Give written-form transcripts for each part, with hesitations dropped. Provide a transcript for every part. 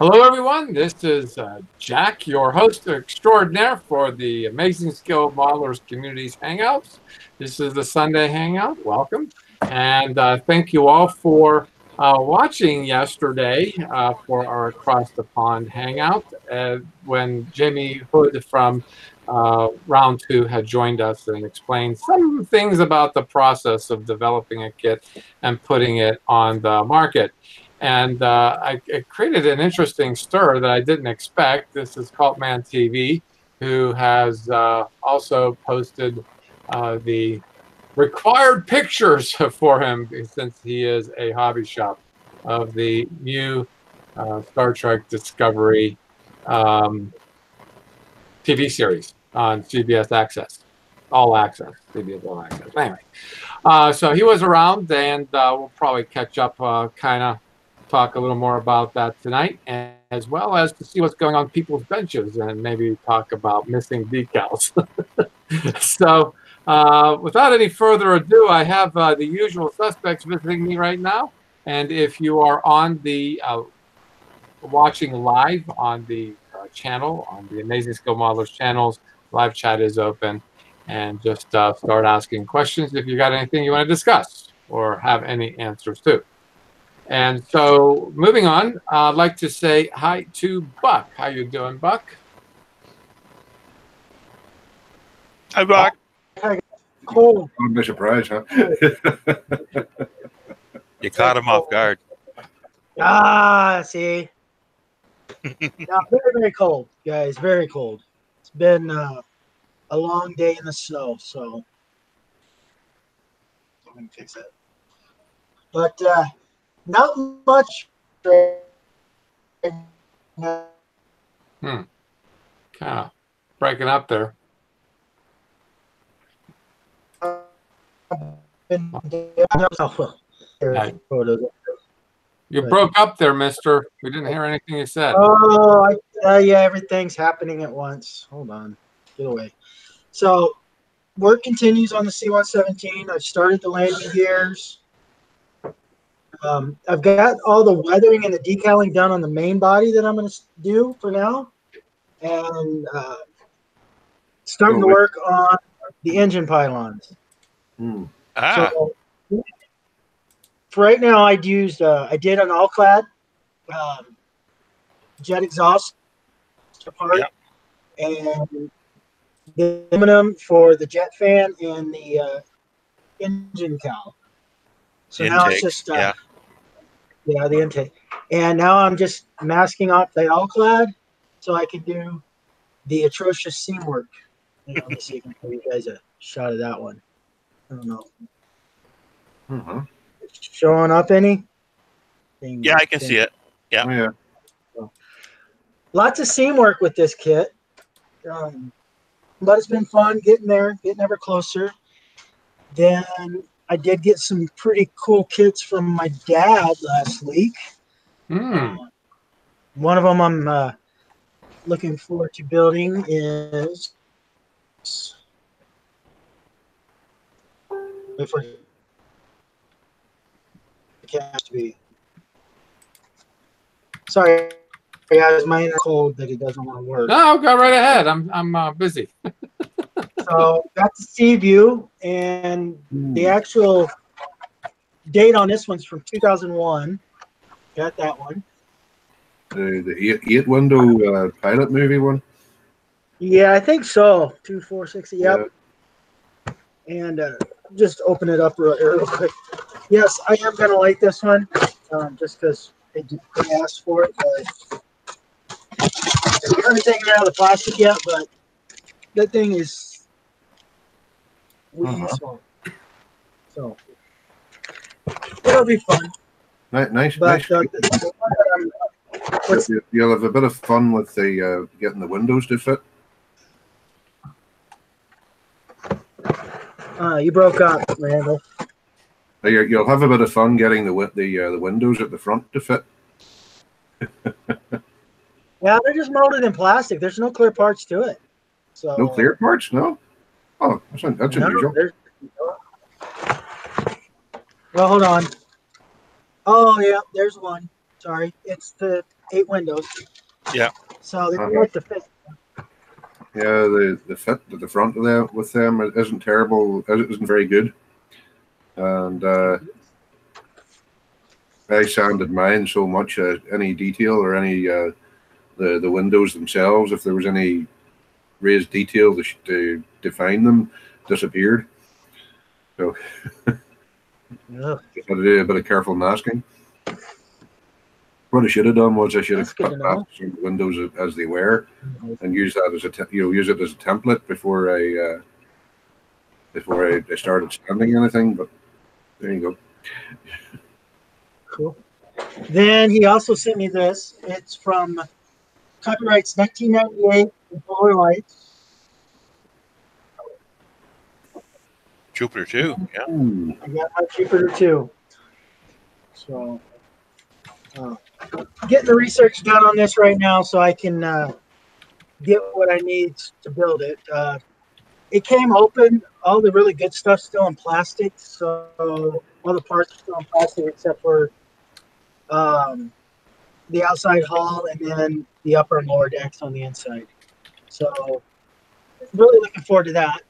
Hello, everyone. This is Jack, your host extraordinaire for the Amazing Skill Modelers Communities Hangouts. This is the Sunday Hangout. Welcome. And thank you all for watching yesterday for our Across the Pond Hangout when Jamie Hood from Round 2 had joined us and explained some things about the process of developing a kit and putting it on the market. And it created an interesting stir that I didn't expect. This is Cultman TV, who has also posted the required pictures for him since he is a hobby shop of the new Star Trek Discovery TV series on CBS Access. All Access, CBS All Access. Anyway, so he was around, and we'll probably catch up kind of talk a little more about that tonight, and as well as to see what's going on people's benches and maybe talk about missing decals. So without any further ado, I have the usual suspects visiting me right now. And if you are on the watching live on the channel, on the Amazing Skill Modelers channels, live chat is open. And just start asking questions if you got anything you want to discuss or have any answers to. And so, moving on, I'd like to say hi to Buck. How you doing, Buck? Hi, Buck. Cool. I'm a surprise, huh? You caught him off guard. See. No, very cold, guys. Very cold. It's been a long day in the snow, so I'm going to fix it. But not much. Kind of breaking up there. You broke up there, mister. We didn't hear anything you said. Oh, yeah, everything's happening at once. Hold on. Get away. So, work continues on the C-117. I've started the landing gears. I've got all the weathering and the decaling done on the main body that I'm going to do for now. And starting to work on the engine pylons. So, for right now, I did an all-clad jet exhaust part and the aluminum for the jet fan and the engine cowl. So now it's just the intake. And now I'm just masking off the all-clad so I can do the atrocious seam work. Let me see if I can give you guys a shot of that one. I don't know. Showing up any? Yeah, I can see it. Yeah. Oh, yeah. So, lots of seam work with this kit. But it's been fun getting there, getting ever closer. Then I did get some pretty cool kits from my dad last week. One of them I'm looking forward to building is sorry, guys, my internet cold that it doesn't want to work. No, go right ahead. I'm busy. So that's the sea view, and the actual date on this one's from 2001. Got that one. The eight window pilot movie one. Yeah, I think so. 2460. Yep. And just open it up real quick. Yes, I am gonna like this one, just because they asked for it. But we haven't taken it out of the plastic yet, but that thing is small. So it'll be fun. Nice. But you'll have a bit of fun with the getting the windows to fit. You broke up, Randall. You'll have a bit of fun getting the windows at the front to fit. Yeah, they're just molded in plastic. There's no clear parts to it. So no clear parts, no. Oh, that's unusual. Well, hold on. Oh yeah, there's one. Sorry, it's the 8 windows. Yeah. So they like to fit. Yeah, the fit at the front of them with them isn't terrible. It isn't very good, and I sanded mine so much any detail or any the windows themselves, if there was any raised detail to define them, disappeared. So Ugh. had to do a bit of careful masking. What I should have done was I should have cut back some windows as they were, and use that as use it as a template before I started sanding anything. But there you go. Cool. Then he also sent me this. It's from copyrights 1998 Polar Lights. Jupiter 2. Yeah. Ooh. I got my Jupiter 2. So getting the research done on this right now so I can get what I need to build it. It came open. All the really good stuff's still in plastic. So all the parts are still in plastic except for the outside hull and then the upper and lower decks on the inside. So really looking forward to that.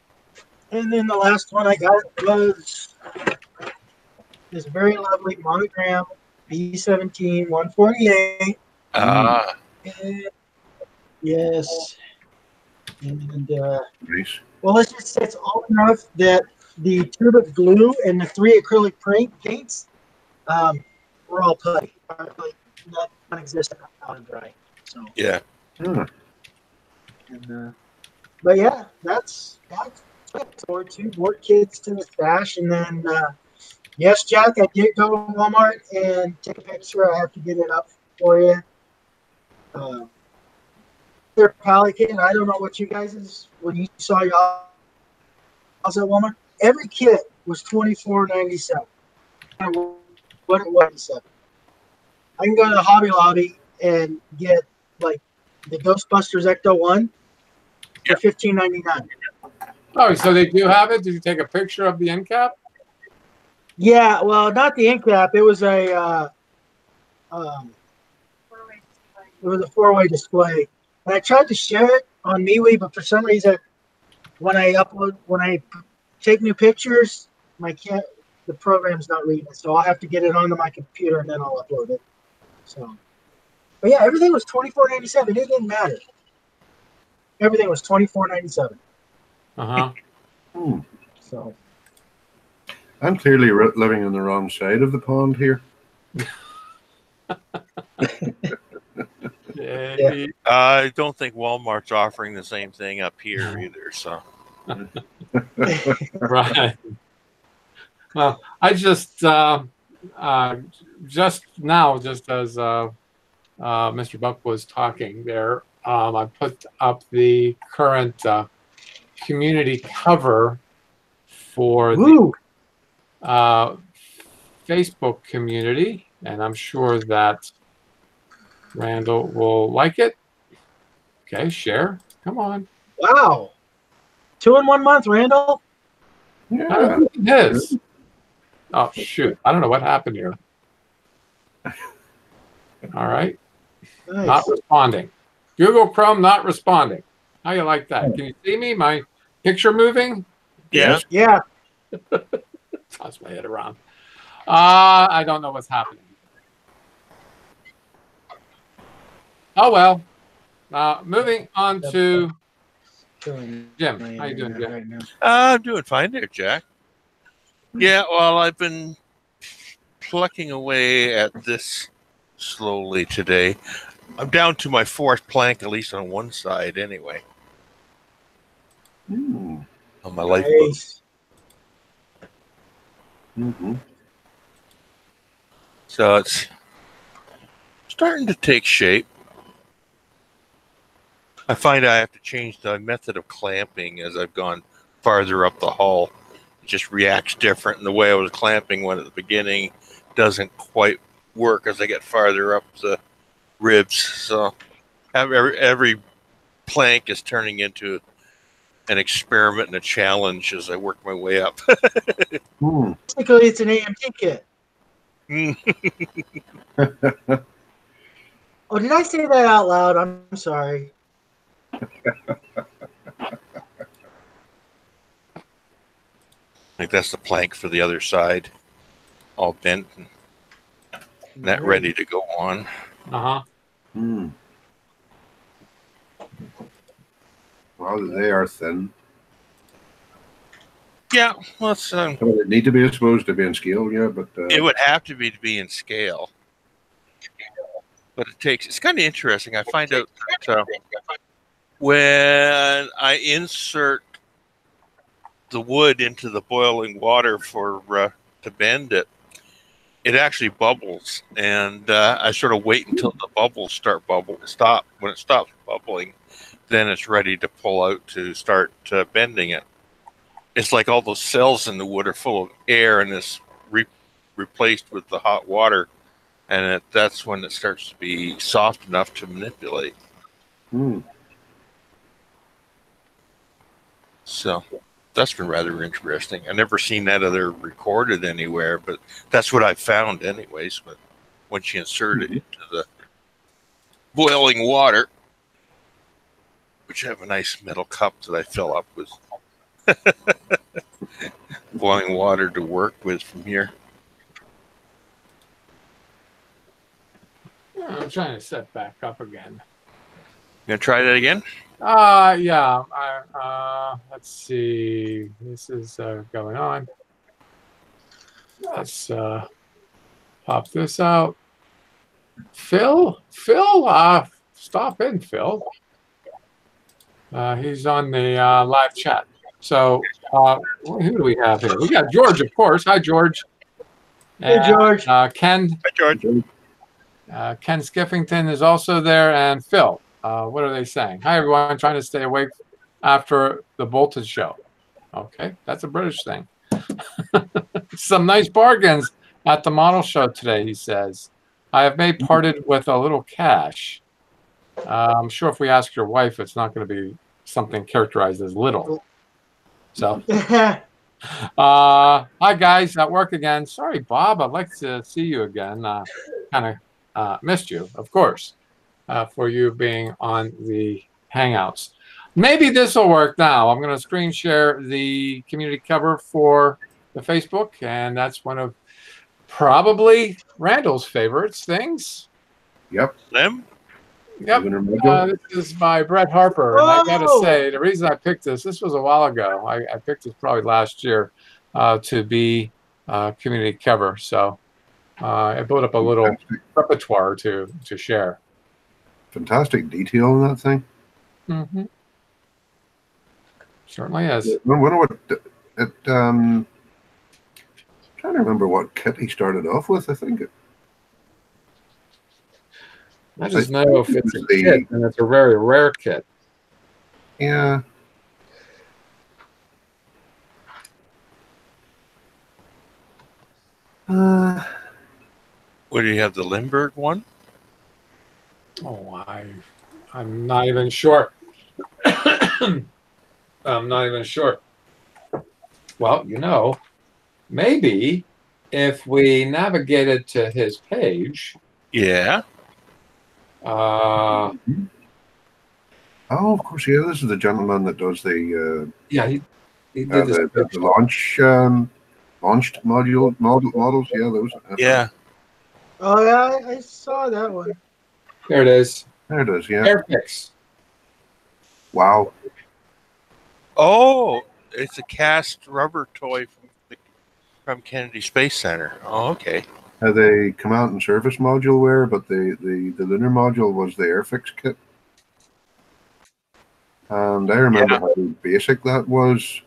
And then the last one I got was this very lovely monogram B17 148. Yes. And Nice. well, let's just say it's old enough that the tube of glue and the 3 acrylic paints were all putty. Not non-existent out and dry. So Yeah. Yeah. and, but yeah, that's forward to more kids to the stash. And then yes, Jack, I did go to Walmart and take a picture. I have to get it up for you. Their Pelican, I don't know what you guys when you saw y'all at Walmart. Every kit was $24.97. What it was. I can go to the Hobby Lobby and get like the Ghostbusters Ecto 1 for $15.99. Oh, so they do have it? Did you take a picture of the end cap? Yeah, well, not the end cap. It was a four-way display. And I tried to share it on MeWe, but for some reason, when I take new pictures, the program's not reading it. So I'll have to get it onto my computer and then I'll upload it. So, but yeah, everything was $24.97. It didn't matter. Everything was $24.97. So I'm clearly living on the wrong side of the pond here. yeah. I don't think Walmart's offering the same thing up here either. So, Right. Well, I just now, just as Mr. Buck was talking there, I put up the current community cover for the Facebook community, and I'm sure that Randall will like it. Okay, share. Come on. Wow. 2 in 1 month, Randall. Yeah. It is. Oh, shoot. I don't know what happened here. All right. Nice. Not responding. Google Chrome not responding. How you like that? Can you see me? My picture moving? yeah. Yeah. Toss my head around. I don't know what's happening. Oh, well. Moving on to Jim. How you doing, Jim? Right now. I'm doing fine there, Jack. Yeah, well, I've been plucking away at this slowly today. I'm down to my 4th plank, at least on one side, anyway. Mm. On my lifeboat. Nice. Mm-hmm. So it's starting to take shape. I find I have to change the method of clamping as I've gone farther up the hull. It just reacts different, and the way I was clamping one at the beginning doesn't quite work as I get farther up the ribs. So every plank is turning into an experiment and a challenge as I work my way up. Basically, it's an AMT kit. Oh, did I say that out loud? I'm sorry. Like that's the plank for the other side, all bent and that ready to go on. Uh-huh. Hmm. Well, they are thin. Yeah, well, it's, Well, they need to be, I suppose, to be in scale, yeah, but... it would have to be in scale. But it's kind of interesting. I find out that when I insert the wood into the boiling water to bend it, it actually bubbles, and I sort of wait until the bubbles stop. When it stops bubbling, then it's ready to pull out to start bending it. It's like all those cells in the wood are full of air, and it's replaced with the hot water, and that's when it starts to be soft enough to manipulate. Hmm. So that's been rather interesting. I've never seen that other recorded anywhere, but that's what I found anyways. But once you insert it into the boiling water, which I have a nice metal cup that I fill up with boiling water to work with from here. I'm trying to set back up again. You gonna try that again? Yeah. Let's see. This is going on. Let's pop this out. Phil, stop in, Phil. He's on the live chat. So who do we have here? We got George, of course. Hi, George. Hey, George. Ken. Hi, George. Ken Skiffington is also there, and Phil. What are they saying? Hi, everyone. Trying to stay awake after the Bolted show. Okay, that's a British thing. Some nice bargains at the model show today, he says. I have made parted with a little cash. I'm sure if we ask your wife, it's not going to be something characterized as little. So, hi, guys, at work again. Sorry, Bob. I'd like to see you again. Kind of missed you, of course, for you being on the Hangouts. Maybe this will work now. I'm going to screen share the community cover for the Facebook, and that's one of probably Randall's favorites things. Yep. Them? Yep. This is by Brett Harper. And I got to say, the reason I picked this was a while ago. I picked this probably last year to be community cover. So I built up a little repertoire to share. Fantastic detail in that thing. Mm-hmm. Certainly is. I wonder what I'm trying to remember what kit he started off with. I think I just know if it's a kit, and it's a very rare kit. Yeah. What do you have? The Lindbergh one? Oh, I'm not even sure. I'm not even sure. Well, maybe if we navigated to his page. Yeah. Oh, of course, yeah. This is the gentleman that does the. Yeah, he did the launched models. Yeah, those. Yeah. Oh, yeah, I saw that one. There it is. There it is. Yeah. Airfix. Wow. Oh, it's a cast rubber toy from Kennedy Space Center. Oh, okay. They come out in service module wear, but the Lunar Module was the Airfix kit. And I remember how basic that was.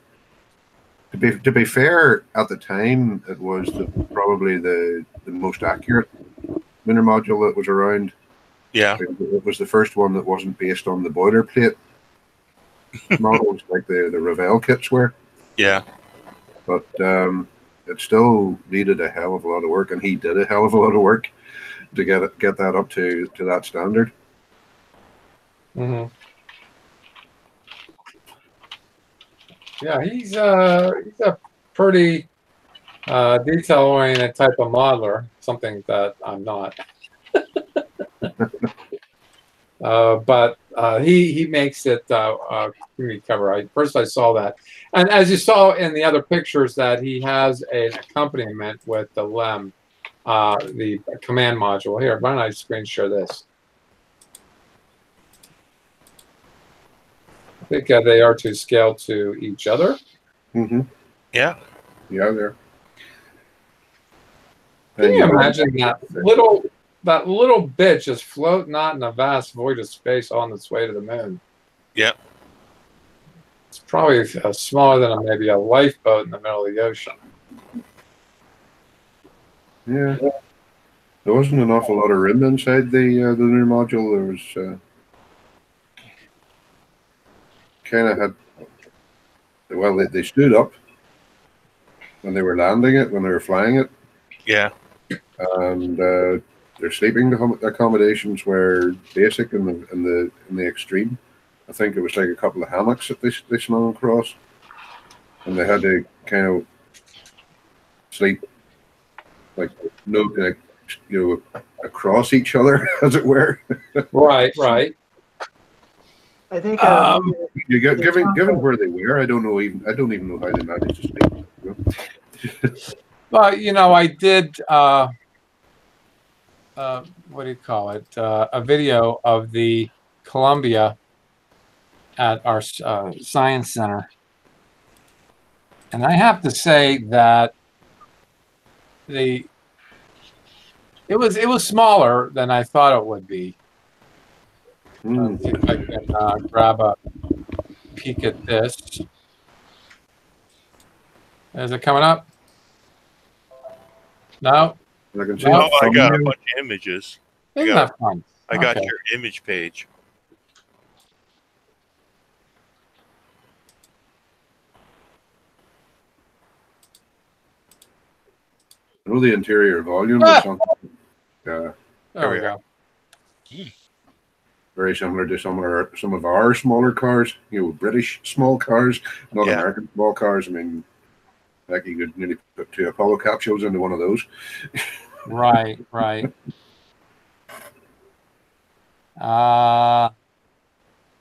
To be fair, at the time, it was probably the most accurate Lunar Module that was around. Yeah. It was the first one that wasn't based on the boilerplate models like the Revell kits were. Yeah. But it still needed a hell of a lot of work, and he did a hell of a lot of work to get that up to that standard. Mm-hmm. Yeah, he's a pretty detail-oriented type of modeler, something that I'm not. But he makes it community cover. First I saw that, and as you saw in the other pictures, that he has an accompaniment with the LEM, the command module. Here, why don't I screen share this? I think they are to scale to each other. Mm-hmm. Yeah. Yeah, there. Can you imagine that little bit just floating out in a vast void of space on its way to the moon? Yeah. It's probably smaller than maybe a lifeboat in the middle of the ocean. Yeah. There wasn't an awful lot of room inside the lunar module. There was kind of had, well, they stood up when they were landing it, when they were flying it. Yeah. And their sleeping accommodations were basic in the extreme. I think it was like a couple of hammocks that they slung across, and they had to kind of sleep like across each other, as it were. Right, right. I think you get given where they were. I don't even know how they managed to sleep. You know? Well, you know, I did. What do you call it? A video of the Columbia at our science center, and I have to say that it was smaller than I thought it would be. Let's see if I can grab a peek at this. Is it coming up? No. I can see Oh, I got a bunch of images. Isn't that fun? I got your image page. I know the interior volume or something. There we go. Very similar to some of our smaller cars, British small cars, not American small cars. I mean, like you could nearly put 2 Apollo capsules into one of those. Right, right.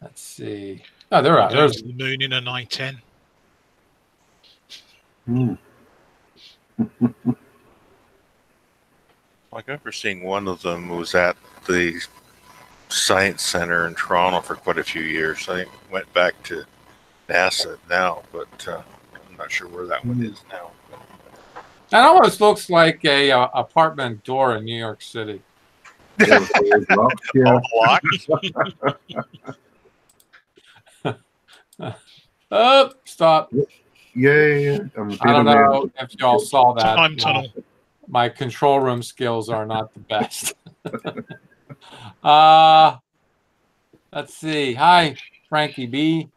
Let's see. Oh, they're out. There's the moon in a 910. I remember seeing one of them was at the Science Center in Toronto for quite a few years. I went back to NASA now, but I'm not sure where that one is now. That almost looks like a apartment door in New York City. Oh, stop. Yeah. I don't know if y'all saw that. Time tunnel. My control room skills are not the best. Let's see. Hi, Frankie B.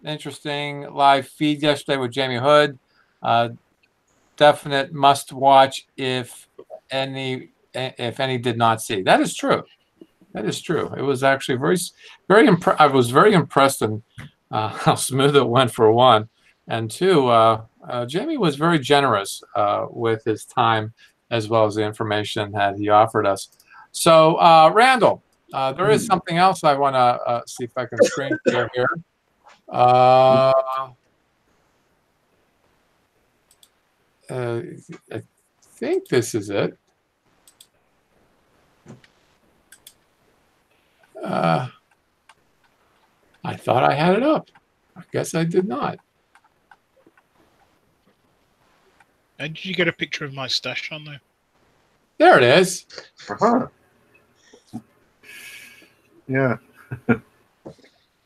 Interesting live feed yesterday with Jamie Hood. Definite must watch if any did not see. That is true. That is true. It was actually I was very impressed in how smooth it went, for one, and two, Jamie was very generous with his time as well as the information that he offered us. So, Randall, there is something else I want to see if I can screen share here. I think this is it. I thought I had it up. I guess I did not. And did you get a picture of my stash on there? There it is. Yeah.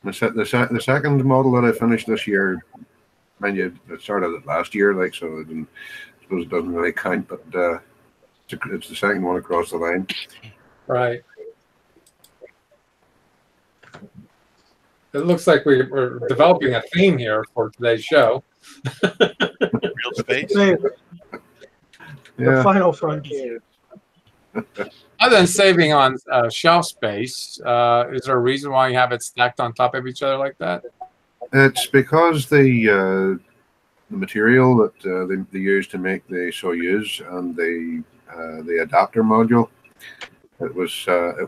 The second model that I finished this year, mind you, it started it last year, like, so I suppose it doesn't really count, but it's the second one across the line. Right. It looks like we're developing a theme here for today's show. Real space. The final frontier. Other than saving on shelf space, is there a reason why you have it stacked on top of each other like that? It's because the material that they use to make the Soyuz and the adapter module, it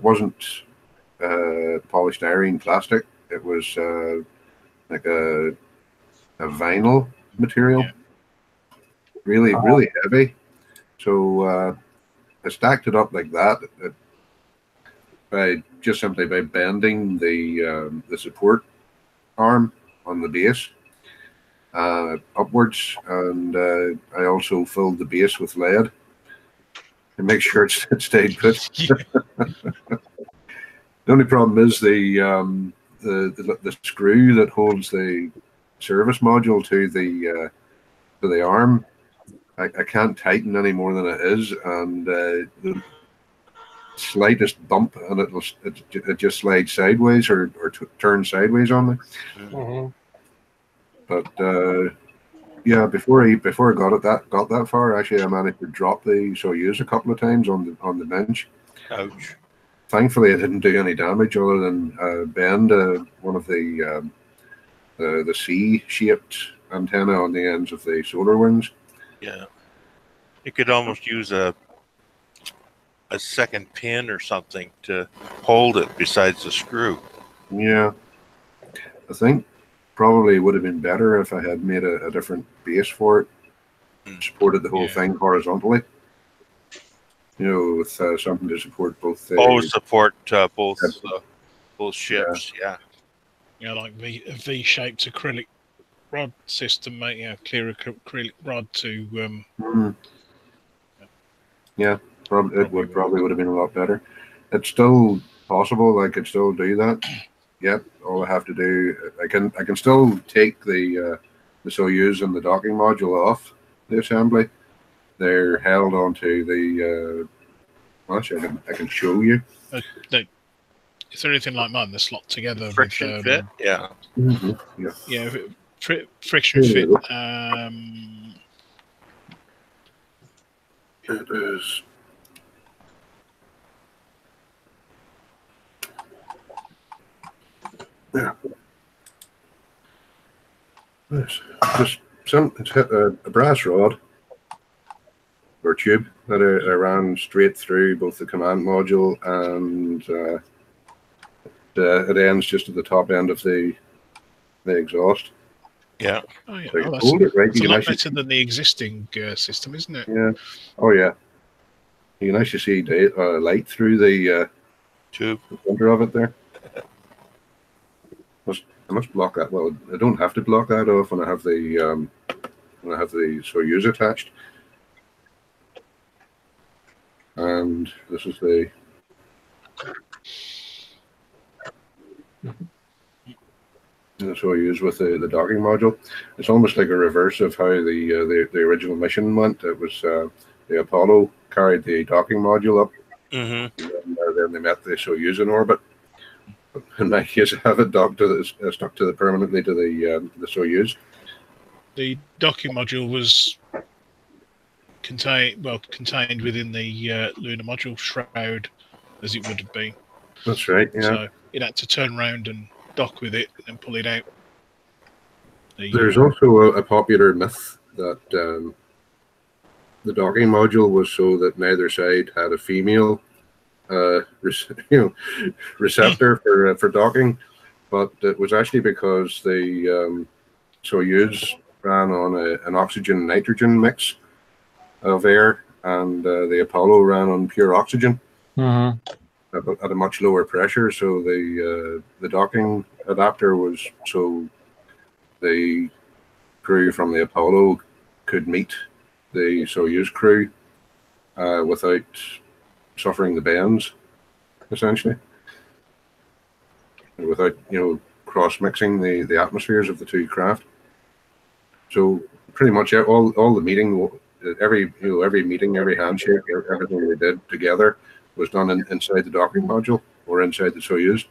wasn't polished irene plastic. It was like a vinyl material, really heavy. So I stacked it up like that by just simply by bending the support arm on the base upwards, and I also filled the base with lead to make sure it stayed put. The only problem is the screw that holds the service module to the arm. I can't tighten any more than it is, and the slightest bump and it just slides sideways or turns sideways on me. Mm-hmm. But yeah, before I got that far, actually, I managed to drop the Soyuz a couple of times on the bench. Ouch. Thankfully, it didn't do any damage other than bend one of the C-shaped antenna on the ends of the solar wings. Yeah. You could almost use a second pin or something to hold it besides the screw. Yeah, I think probably would have been better if I had made a different base for it, supported the whole thing horizontally. You know, with something to support both. Support both ships. Yeah. Yeah, like a V-shaped acrylic rod system, mate. Yeah, clear acrylic rod to. Yeah, probably would have been a lot better. It's still possible. I could still do that. Yep. All I have to do, I can still take the Soyuz and the docking module off the assembly. They're held onto the. Actually, I can show you. Is there anything like mine? They're slot together. Friction fit. Yeah. Mm-hmm. Yeah. Yeah. Friction fit. It is. Yeah. It's a brass rod or tube that I ran straight through both the command module and it ends just at the top end of the exhaust. Yeah. Oh yeah. So you hold it right. It's a lot better than the existing system, isn't it? Yeah. Oh yeah. You can actually see light through the tube, the center of it there. I must block that. Well, I don't have to block that off when I have the Soyuz attached. And this is the Soyuz with the docking module. It's almost like a reverse of how the original mission went. It was the Apollo carried the docking module up, and then they met the Soyuz in orbit. In my case, I have it stuck permanently to the Soyuz. The docking module was contained within the Lunar Module shroud, as it would have been. That's right. Yeah. So it had to turn around and dock with it and pull it out. There's also a popular myth that the docking module was so that neither side had a female receptor for docking, but it was actually because the Soyuz ran on an oxygen nitrogen mix of air, and the Apollo ran on pure oxygen at a much lower pressure. So the docking adapter was so the crew from the Apollo could meet the Soyuz crew without suffering the bends, essentially, and without cross mixing the atmospheres of the two craft. So pretty much all the meeting, every meeting, every handshake, everything they did together was done inside the docking module or inside the Soyuz.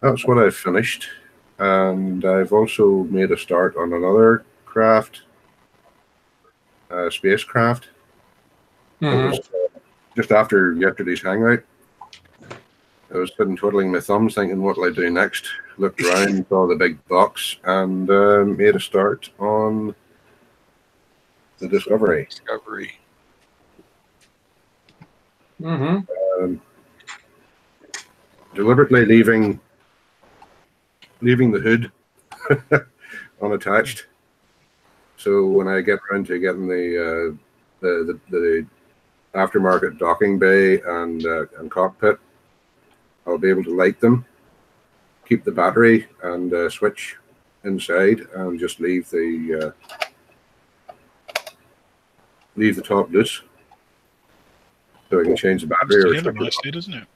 That's what I've finished. And I've also made a start on another craft, spacecraft. It was just after yesterday's hangout. I was sitting twiddling my thumbs thinking, what will I do next? Looked around, saw the big box, and made a start on the Discovery. Discovery. Mm-hmm. Deliberately leaving the hood unattached. So when I get around to getting the aftermarket docking bay and cockpit, I'll be able to light them, keep the battery and switch inside, and just leave the top loose, so I can change the battery. Comes together nicely, doesn't it?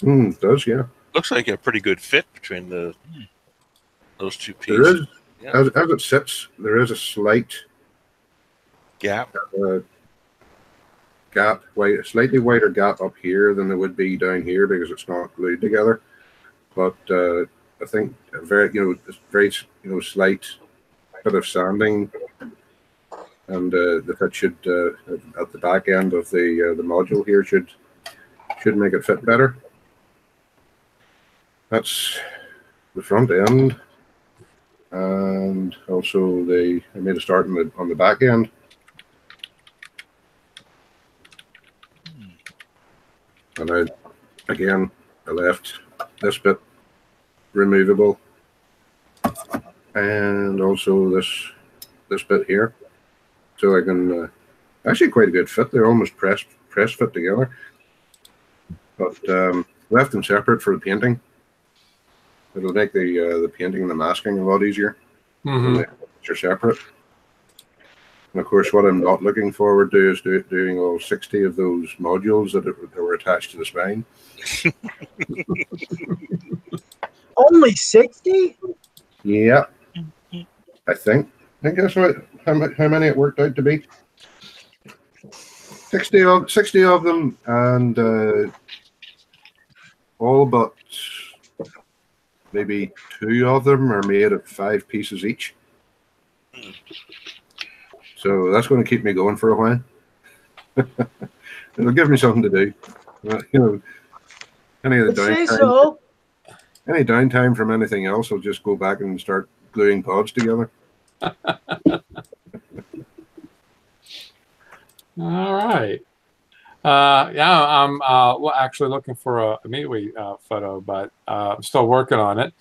It does, yeah. Looks like a pretty good fit between those two pieces. There is, as it sits, there is a slight gap. Slightly wider gap up here than there would be down here because it's not glued together. But I think a very slight bit of sanding, and the fit should at the back end of the module here should make it fit better. That's the front end, and also I made a start on the back end. And I left this bit removable, and also this bit here, so I can actually quite a good fit. They're almost press fit together, but left them separate for the painting. It'll make the painting and the masking a lot easier. Mm-hmm. They're separate. And of course, what I'm not looking forward to is doing all 60 of those modules that were attached to the spine. Only 60? Yeah, I think that's right. How many it worked out to be? 60 of them, and all but maybe 2 of them are made of 5 pieces each. So that's going to keep me going for a while. It'll give me something to do. Any of the downtime, any downtime from anything else, I'll just go back and start gluing pods together. All right. Yeah, I'm actually looking for a immediately photo, but I'm still working on it.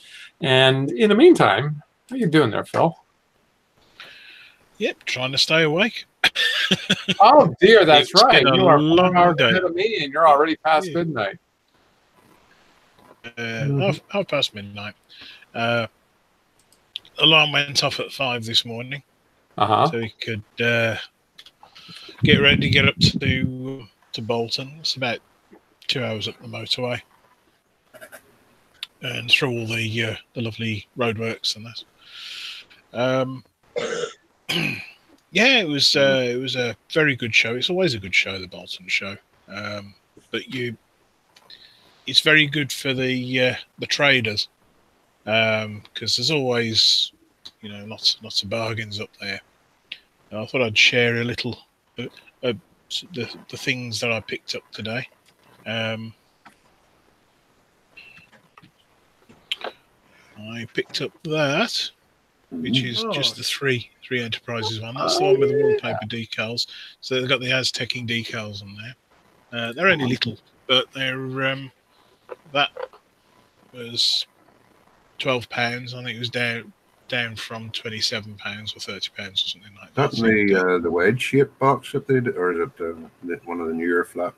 And in the meantime, how are you doing there, Phil? Yep, trying to stay awake. Oh dear, that's It's right. been a You are long 4 hours day. ahead of me, and you're already past Yeah. midnight. Half past midnight. Alarm went off at 5 this morning, Uh-huh. so we could get ready to get up to Bolton. It's about 2 hours up the motorway, and through all the lovely roadworks and that. Yeah, it was a very good show. It's always a good show, the Bolton show. But it's very good for the traders, because there's always lots of bargains up there. And I thought I'd share a little the things that I picked up today. I picked up that, which is just the three Enterprises one. That's the one with the wallpaper decals. So they've got the Aztecing decals on there. They're only little, but they're that was £12. I think it was down from £27 or £30 or something like that. That's the wedge shaped box that they did, or is it one of the newer flat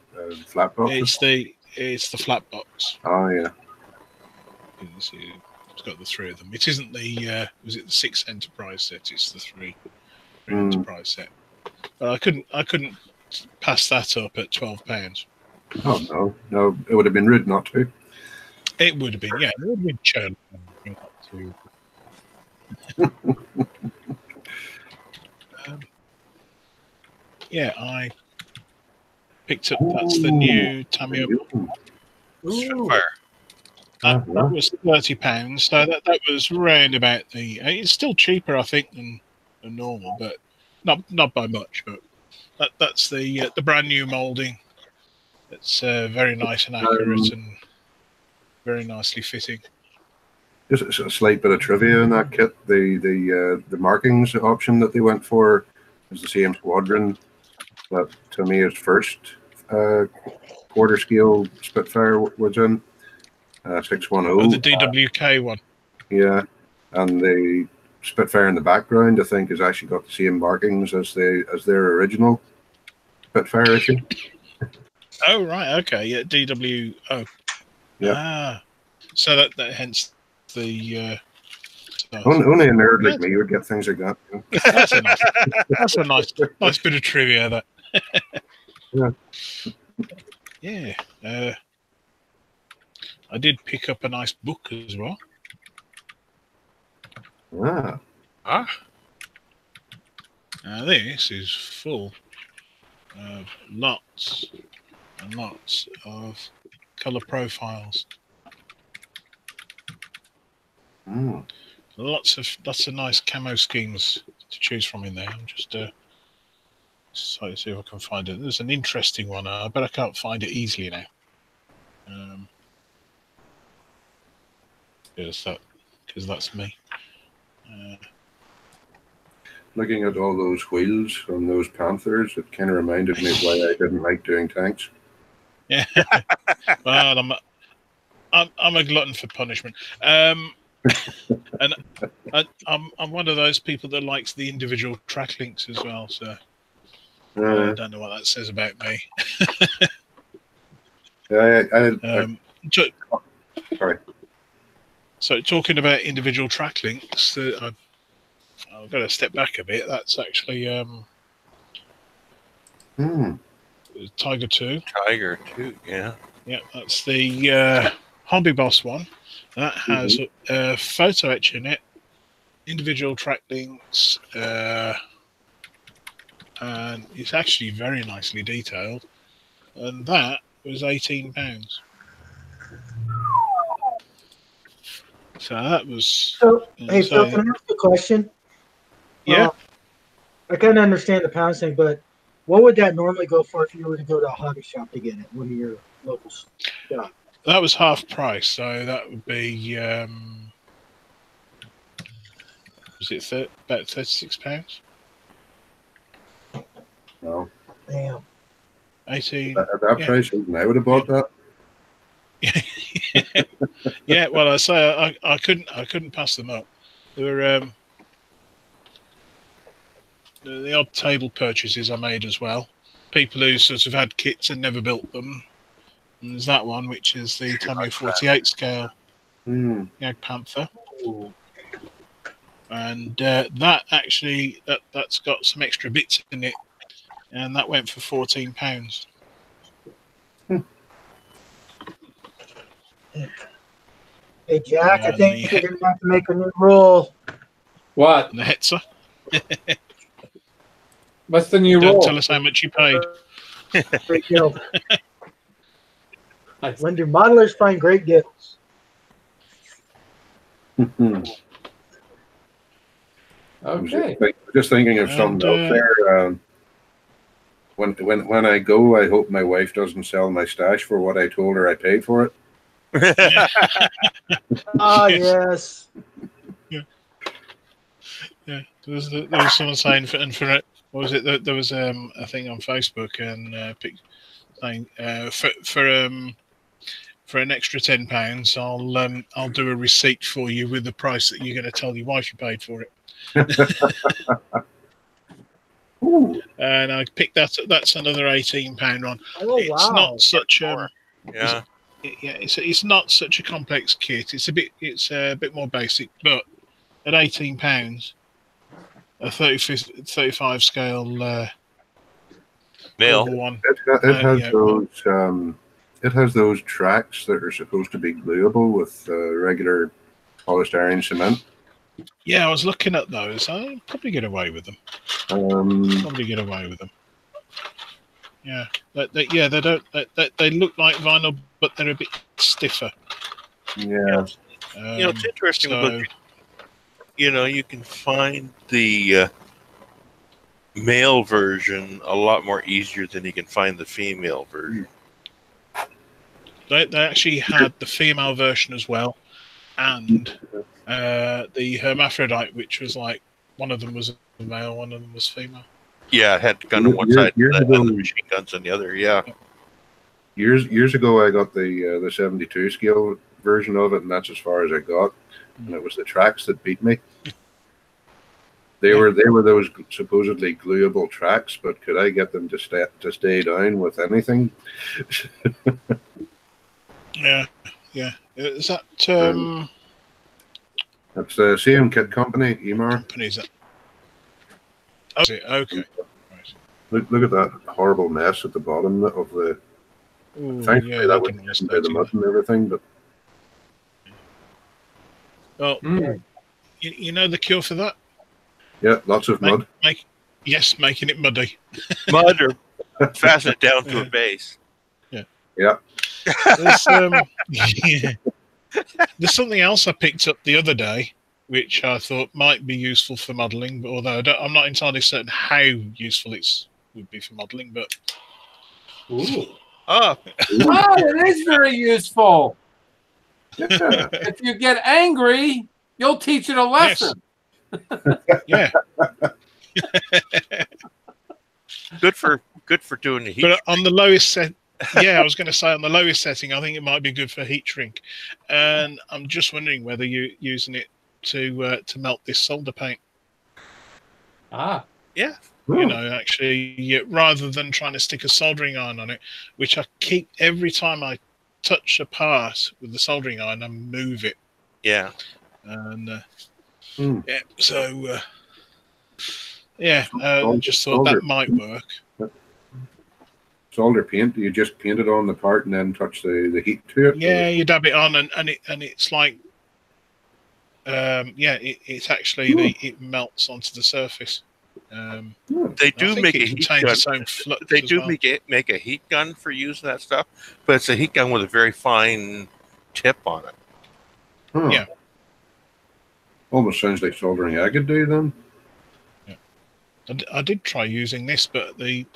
boxes? It's the flat box. Oh yeah. It's got the 3 of them. It isn't the was it the 6 Enterprise set? It's the 3 Enterprise set. But I couldn't pass that up at £12. Oh no, it would have been rude not to. It would have been, yeah. It would have been churn up to. Yeah, I picked up. That's the new Tamiya Spitfire. That was £30. So that was round about the. It's still cheaper, I think, than normal, but not by much. But that's the brand new moulding. It's very nice and accurate and very nicely fitting. Just a slight bit of trivia in that kit. The markings option that they went for is the same squadron that Tamiya's first quarter scale Spitfire was in, 610. Oh, the DWK one. Yeah, and the Spitfire in the background, I think, has actually got the same markings as their original Spitfire issue. Oh right, okay, yeah, DWO. Yeah. Ah, so that hence the. Only a nerd like me would get things like that. You know? That's a nice bit of trivia. That. Yeah. Yeah. I did pick up a nice book as well. Ah. This is full of lots and lots of color profiles. Lots of nice camo schemes to choose from in there. I'm just trying to see if I can find it. There's an interesting one. I bet I can't find it easily now. Because that's me. Looking at all those wheels on those Panthers, it kind of reminded me of why I didn't like doing tanks. Yeah. Well, I'm a glutton for punishment. And I'm one of those people that likes the individual track links as well. So I don't know what that says about me. Sorry. So talking about individual track links, I've got to step back a bit. That's actually Tiger 2. Tiger 2, yeah. Yeah, that's the Hobby Boss one. That has a photo etch in it, individual track links, and it's actually very nicely detailed. And that was £18. So that was. So, hey, Phil, can I ask you a question? Yeah. I kind of understand the pounds thing, but what would that normally go for if you were to go to a hobby shop to get it, one of your local shops? That was half price, so that would be. Was it about £36? No. Damn. 18. At that price, I would have bought that. Yeah, well, I say I couldn't pass them up. There were the odd table purchases I made as well. People who sort of had kits and never built them. And there's that one, which is the Tamiya 48 scale Jagd Panther. And that actually that's got some extra bits in it, and that went for £14. Hey, Jack, I think you're going to have to make a new rule. What? The Hetzer. What's the new Don't rule? tell us how much you paid. Great deal. When do modelers find great deals? Okay. Just thinking of something else there. When I go, I hope my wife doesn't sell my stash for what I told her I paid for it. Ah, yes. Yeah, there was someone saying for what was it? There was a thing on Facebook and saying for an extra £10, I'll do a receipt for you with the price that you're going to tell your wife you paid for it. And I picked that. That's another £18 one. Oh, it's wow. not such yeah. It's not such a complex kit. It's a bit more basic, but at £18, a 35 scale Nail. one. It has those tracks that are supposed to be gluable with regular polished iron cement. Yeah, I was looking at those. I'll probably get away with them. Yeah, they don't. They look like vinyl, but they're a bit stiffer. Yeah. It's interesting. So, you can find the male version a lot more easier than you can find the female version. They actually had the female version as well, and the hermaphrodite, which was like one of them was a male, one of them was female. Yeah, it had the gun on one side and the machine guns on the other. Yeah. Years ago, I got the 72 scale version of it, and that's as far as I got. And it was the tracks that beat me. They were those supposedly glueable tracks, but could I get them to stay down with anything? Yeah. Is that that's the same kit company, Emar. company? Is that? Oh, is it? Okay. Right. Look at that horrible mess at the bottom of the. Ooh, thankfully, that was by the mud and everything, but. Well, you know the cure for that? Yeah, lots of mud. Making it muddy. Mud or fasten it down to a base. Yeah. There's something else I picked up the other day, which I thought might be useful for modelling, but although I'm not entirely certain how useful it would be for modelling, but... Ooh. Oh, it is very useful. Yeah. If you get angry, you'll teach it a lesson. Yes. Yeah. good for doing the heat. But on the lowest set, I was going to say on the lowest setting, I think it might be good for heat shrink, and I'm just wondering whether you're using it to melt this solder paint. Ah, yeah. You know, actually, rather than trying to stick a soldering iron on it, which I keep every time I touch a part with the soldering iron, I move it. Yeah. And just thought that might work. Solder paint, you just paint it on the part and then touch the heat to it? Yeah, you dab it on and it's like it's actually it melts onto the surface. They do make a heat gun. They do make a heat gun for using that stuff, but it's a heat gun with a very fine tip on it. Huh. Yeah. Almost sounds like soldering agate do then. Yeah. I did try using this, but the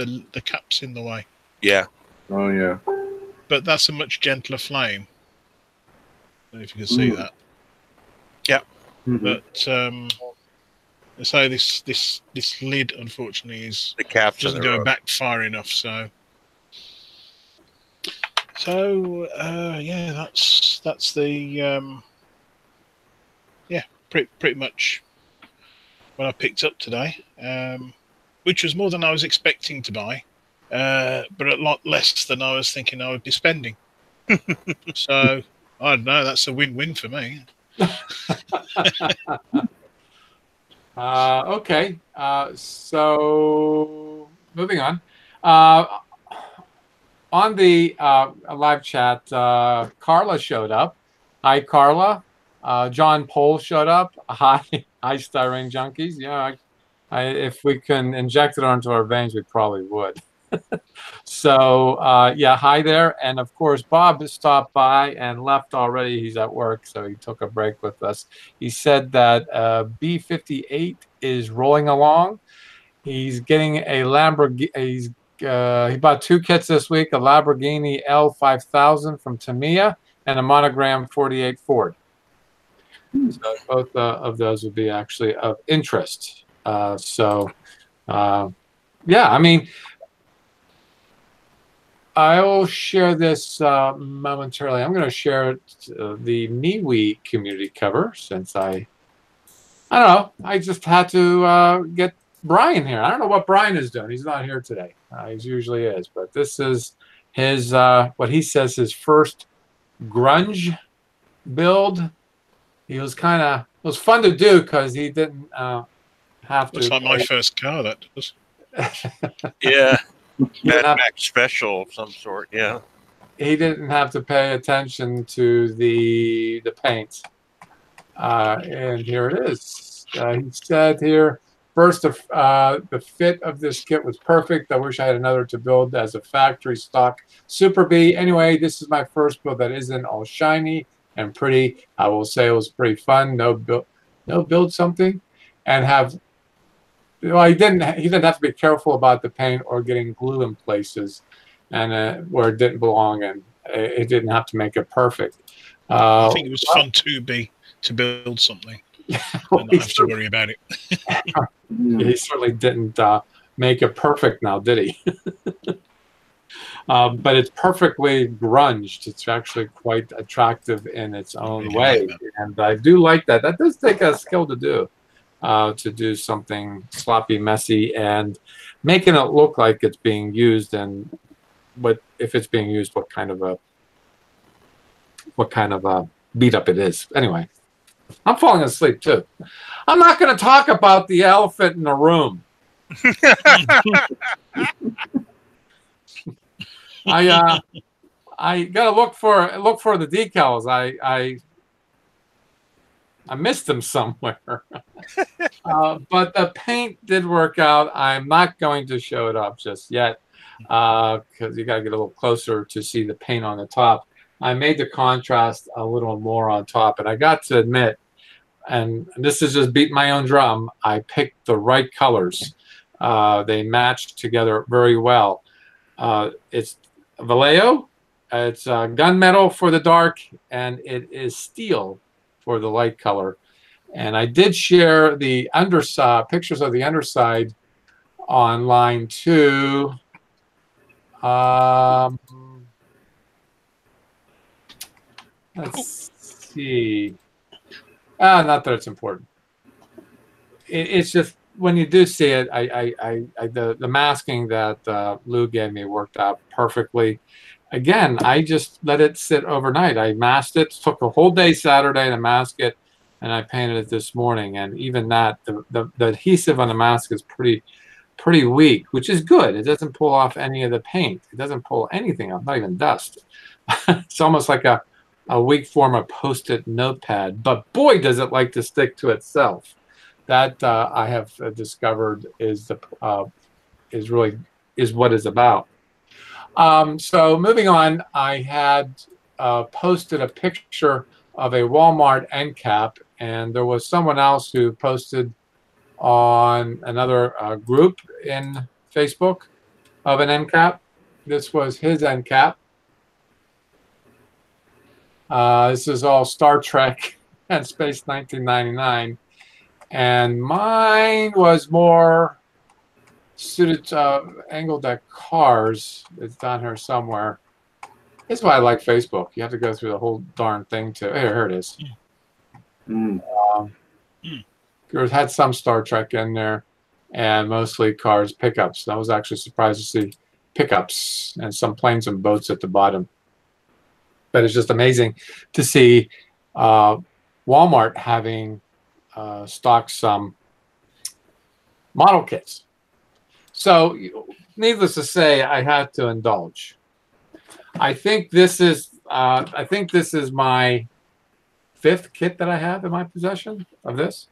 cap's in the way. Yeah. Oh yeah. But that's a much gentler flame. I don't know if you can see that. Yeah. But so this lid unfortunately the cap doesn't go back far enough. So that's the pretty much what I picked up today, which was more than I was expecting to buy, but a lot less than I was thinking I would be spending. So I don't know. That's a win-win for me. Okay. So moving on. On the live chat, Carla showed up. Hi, Carla. John Pohl showed up. Hi, Styrene Junkies. Yeah, if we can inject it onto our veins, we probably would. So, hi there. And of course, Bob stopped by and left already. He's at work, so he took a break with us. He said that B-58 is rolling along. He's getting a Lamborghini. He bought 2 kits this week, a Lamborghini L5000 from Tamiya and a Monogram 48 Ford. So both of those would be actually of interest. I mean, I will share this momentarily. I'm going to share the MeWe community cover since I don't know. I just had to get Brian here. I don't know what Brian is doing. He's not here today. He usually is, but this is his what he says his first grunge build. It was fun to do because he didn't have to. Looks like my first car, that does. Yeah. Mad Max special of some sort, yeah. He didn't have to pay attention to the paint. And here it is. He said here, first, the fit of this kit was perfect. I wish I had another to build as a factory stock Super B. Anyway, this is my first build that isn't all shiny and pretty. I will say it was pretty fun. No build something, and have. Well, he didn't have to be careful about the paint or getting glue in places, and where it didn't belong, and it didn't have to make it perfect. I think it was fun to build something. And not have to worry about it. He certainly didn't make it perfect now, did he? But it's perfectly grunged. It's actually quite attractive in its own way. And I do like that. That does take a skill to do something sloppy, messy, and making it look like it's being used. And if it's being used, what kind of a beat up it is. Anyway, I'm falling asleep too. I'm not going to talk about the elephant in the room. I gotta look for the decals. I missed them somewhere. But the paint did work out. I'm not going to show it up just yet because you got to get a little closer to see the paint on the top. I made the contrast a little more on top, and I got to admit, and this is just beating my own drum, I picked the right colors. They matched together very well. It's Vallejo, it's gunmetal for the dark, and it is steel for the light color. And I did share the underside, pictures of the underside online too. Let's see. Not that it's important. It's just when you do see it, the masking that Lou gave me worked out perfectly. Again, I just let it sit overnight. I masked it. Took a whole day Saturday to mask it, and I painted it this morning. And even that, the adhesive on the mask is pretty weak, which is good. It doesn't pull off any of the paint. It doesn't pull anything off, not even dust. It's almost like a weak form of Post-it notepad. But boy, does it like to stick to itself. That I have discovered is what it's about. So moving on, I had posted a picture of a Walmart end cap, and there was someone else who posted on another group in Facebook of an end cap. This was his end cap. This is all Star Trek and Space 1999. And mine was more suited angled at cars. It's down here somewhere. This is why I like Facebook. You have to go through the whole darn thing to... Here it is. It had some Star Trek in there, and mostly cars, pickups. I was actually surprised to see pickups and some planes and boats at the bottom. But it's just amazing to see Walmart having stock some model kits. So needless to say, I had to indulge. I think this is my 5th kit that I have in my possession of this.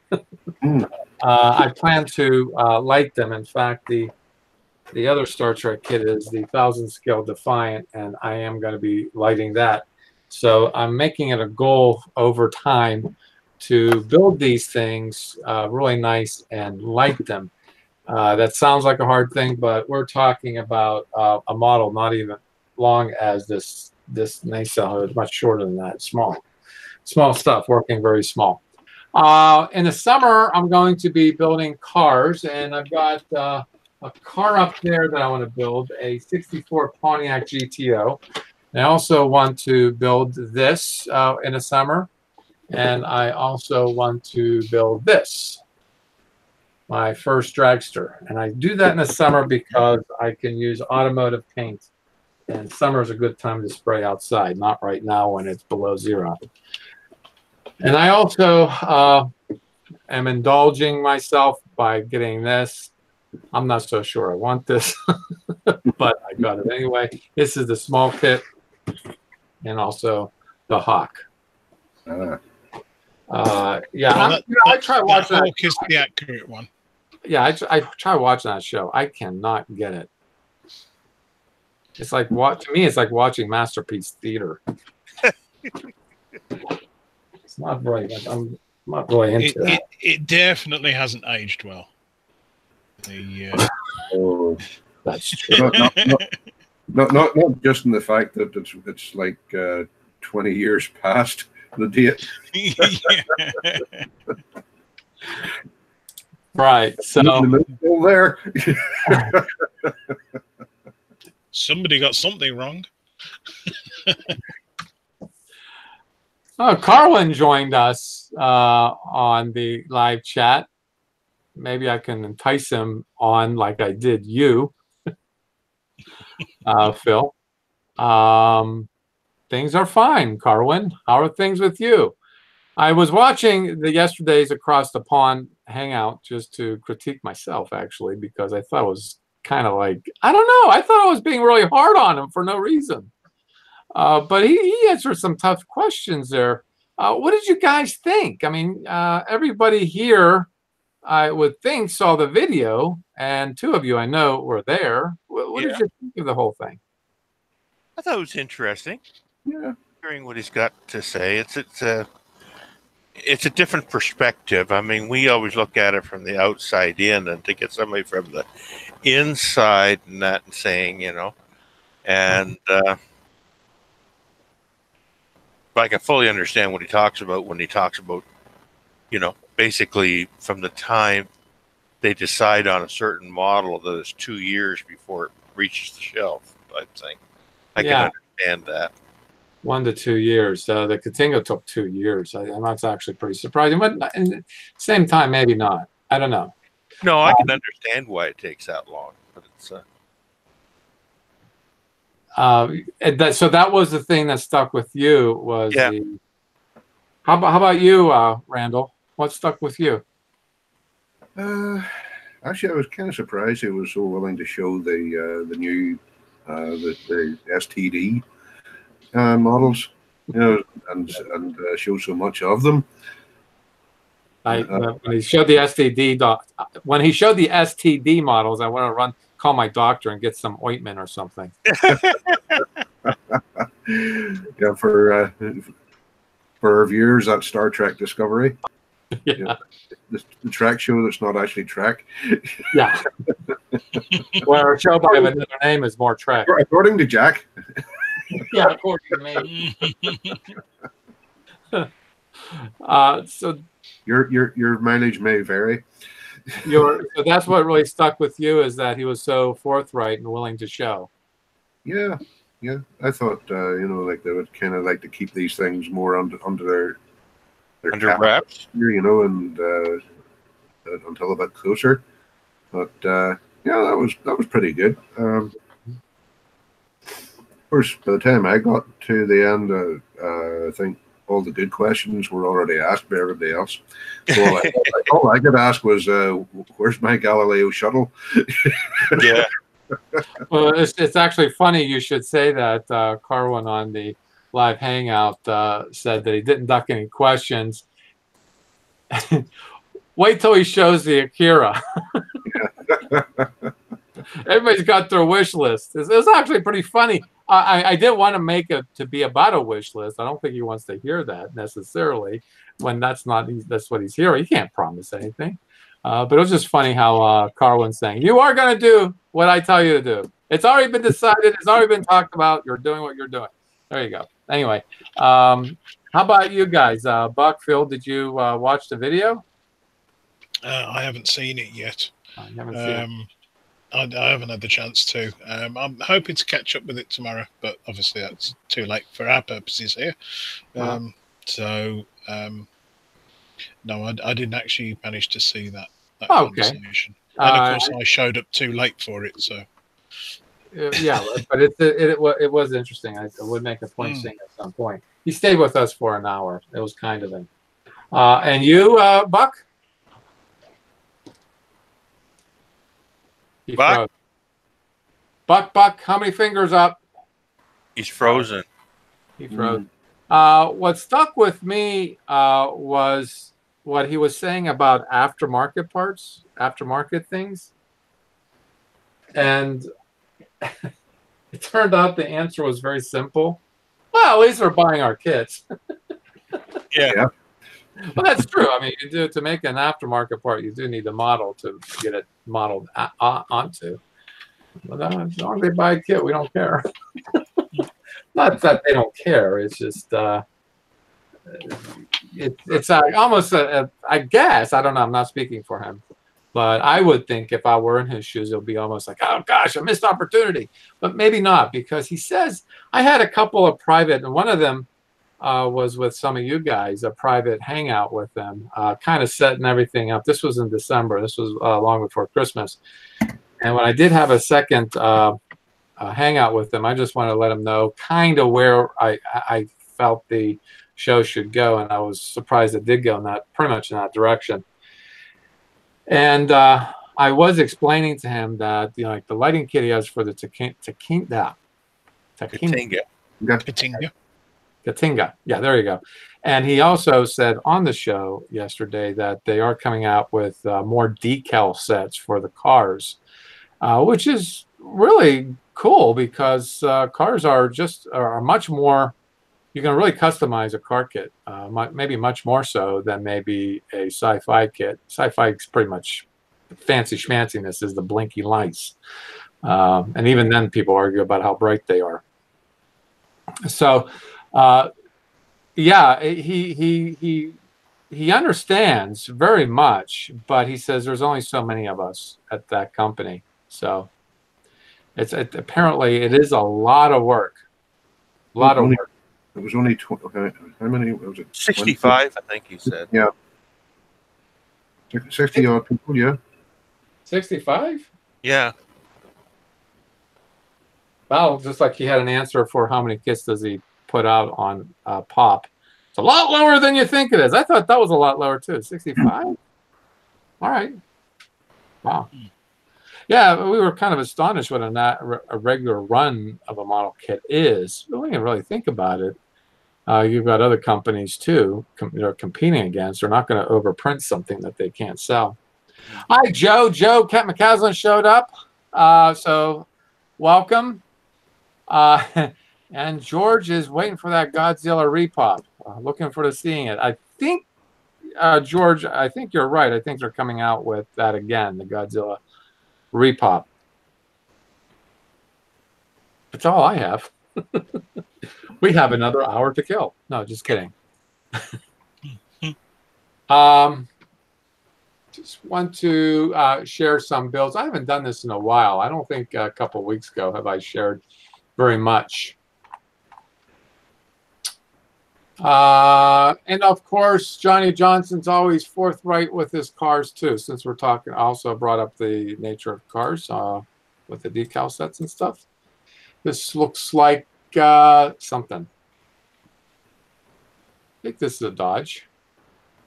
I plan to light them. In fact, the other Star Trek kit is the 1000 scale Defiant, and I am going to be lighting that. So I'm making it a goal over time to build these things really nice and light them. That sounds like a hard thing, but we're talking about a model not even long as this nacelle. It's much shorter than that. Small stuff, working very small. In the summer, I'm going to be building cars, and I've got a car up there that I want to build, a 64 Pontiac GTO. And I also want to build this in the summer, and I also want to build this, my first dragster. And I do that in the summer because I can use automotive paint, and summer is a good time to spray outside, not right now when it's below 0. And I also am indulging myself by getting this. I'm not so sure I want this, but I got it anyway. This is the small kit, and also the Hawk. Yeah, I try watching that. Hawk is the accurate one. Yeah, I try watching that show. I cannot get it. It's like to me, it's like watching Masterpiece Theater. It's not very. I'm not really into that. It definitely hasn't aged well. Oh, that's true. Not just in the fact that it's like 20 years past the date. Right. So still there. Somebody got something wrong. oh, Carlin joined us on the live chat. Maybe I can entice him on like I did you, Phil. Things are fine, Carwin. How are things with you? I was watching the yesterday's Across the Pond Hangout just to critique myself, actually, because I thought it was kind of like, I don't know, I thought I was being really hard on him for no reason. But he answered some tough questions there. What did you guys think? I mean, everybody here, I would think, saw the video, and two of you I know were there. What did you think of the whole thing? I thought it was interesting. Yeah. Hearing what he's got to say, it's a different perspective. I mean, we always look at it from the outside in, and to get somebody from the inside and that and saying, and but I can fully understand what he talks about when he talks about, basically from the time they decide on a certain model that is 2 years before it reaches the shelf, I think. I can understand that. 1 to 2 years. The Katinga took 2 years. That's actually pretty surprising. But at the same time, maybe not. I don't know. No, I can understand why it takes that long. But it's so that was the thing that stuck with you was the. How about you, Randall? What stuck with you? Actually, I was kind of surprised he was so willing to show the new the STD models, and show so much of them. When he showed the STD models, I want to call my doctor and get some ointment or something. Yeah, for our viewers at Star Trek Discovery. Yeah. The track show that's not actually Trek. Yeah. Well, our show by another name is more Trek. According to Jack. Yeah, according to me. So your mileage may vary. So that's what really stuck with you, is that he was so forthright and willing to show. Yeah. I thought like they would kind of like to keep these things more under their under wraps, and until a bit closer. But that was pretty good. Of course, by the time I got to the end, I think all the good questions were already asked by everybody else. So all I could ask was, "Where's my Galileo shuttle?" Yeah. Well, it's actually funny you should say that. Carwin on the live hangout said that he didn't duck any questions. Wait till he shows the Akira. Everybody's got their wish list. It's actually pretty funny. I didn't want to make it to be about a wish list. I don't think he wants to hear that necessarily, when that's what he's hearing. He can't promise anything. But it was just funny how Carwin's saying, "You are going to do what I tell you to do. It's already been decided. It's already been talked about. You're doing what you're doing." There you go. Anyway, how about you guys? Buck, Phil, did you watch the video? I haven't seen it yet. I haven't seen it. I haven't had the chance to. I'm hoping to catch up with it tomorrow, but obviously that's too late for our purposes here. No, I didn't actually manage to see that conversation. And of course, I showed up too late for it. So yeah, but it was interesting. I would make a point seeing at some point. He stayed with us for an hour. It was kind of him. And you, Buck? Buck? Buck, how many fingers up? He's frozen. He froze. What stuck with me was what he was saying about aftermarket parts, aftermarket things. And it turned out the answer was very simple. Well, at least we're buying our kits. Yeah. Well, that's true. I mean, to make an aftermarket part, you do need a model to get it modeled onto. But as long as they buy a kit, we don't care. Not that they don't care. It's just it's almost I guess, I don't know. I'm not speaking for him. But I would think if I were in his shoes, it would be almost like, oh gosh, a missed opportunity. But maybe not, because he says, I had a couple of private, and one of them was with some of you guys, a private hangout with them, kind of setting everything up. This was in December. This was long before Christmas. And when I did have a second hangout with them, I just wanted to let them know kind of where I felt the show should go. And I was surprised it did go in that, pretty much in that direction. And I was explaining to him that, you know, like the lighting kit he has for the Katinga. Yeah, there you go. And he also said on the show yesterday that they are coming out with more decal sets for the cars, which is really cool because cars are much more. You can really customize a car kit, maybe much more so than maybe a sci-fi kit. Sci-fi is pretty much fancy schmanciness is the blinky lights. And even then people argue about how bright they are. So, yeah, he understands very much, but he says there's only so many of us at that company. So apparently it is a lot of work. A lot of work. It was only 20. How many was it? 65, 20? I think he said. Yeah. 60 odd people, yeah. 65? Yeah. Well, just like he had an answer for how many kits does he put out on Pop. It's a lot lower than you think it is. I thought that was a lot lower too. 65? All right. Wow. Yeah, we were kind of astonished what a regular run of a model kit is. But when you really think about it, you've got other companies too they're competing against. They're not going to overprint something that they can't sell. Hi, Joe. Cat McCaslin showed up. So welcome. And George is waiting for that Godzilla repop. Looking forward to seeing it. I think, George, I think you're right. I think they're coming out with that again, the Godzilla repop. That's all I have. We have another hour to kill. No, just kidding. Just want to share some builds. I haven't done this in a while. I don't think a couple of weeks ago have I shared very much. And of course, Johnny Johnson's always forthright with his cars too. Since we're talking, I also brought up the nature of cars with the decal sets and stuff. This looks like something. I think this is a Dodge.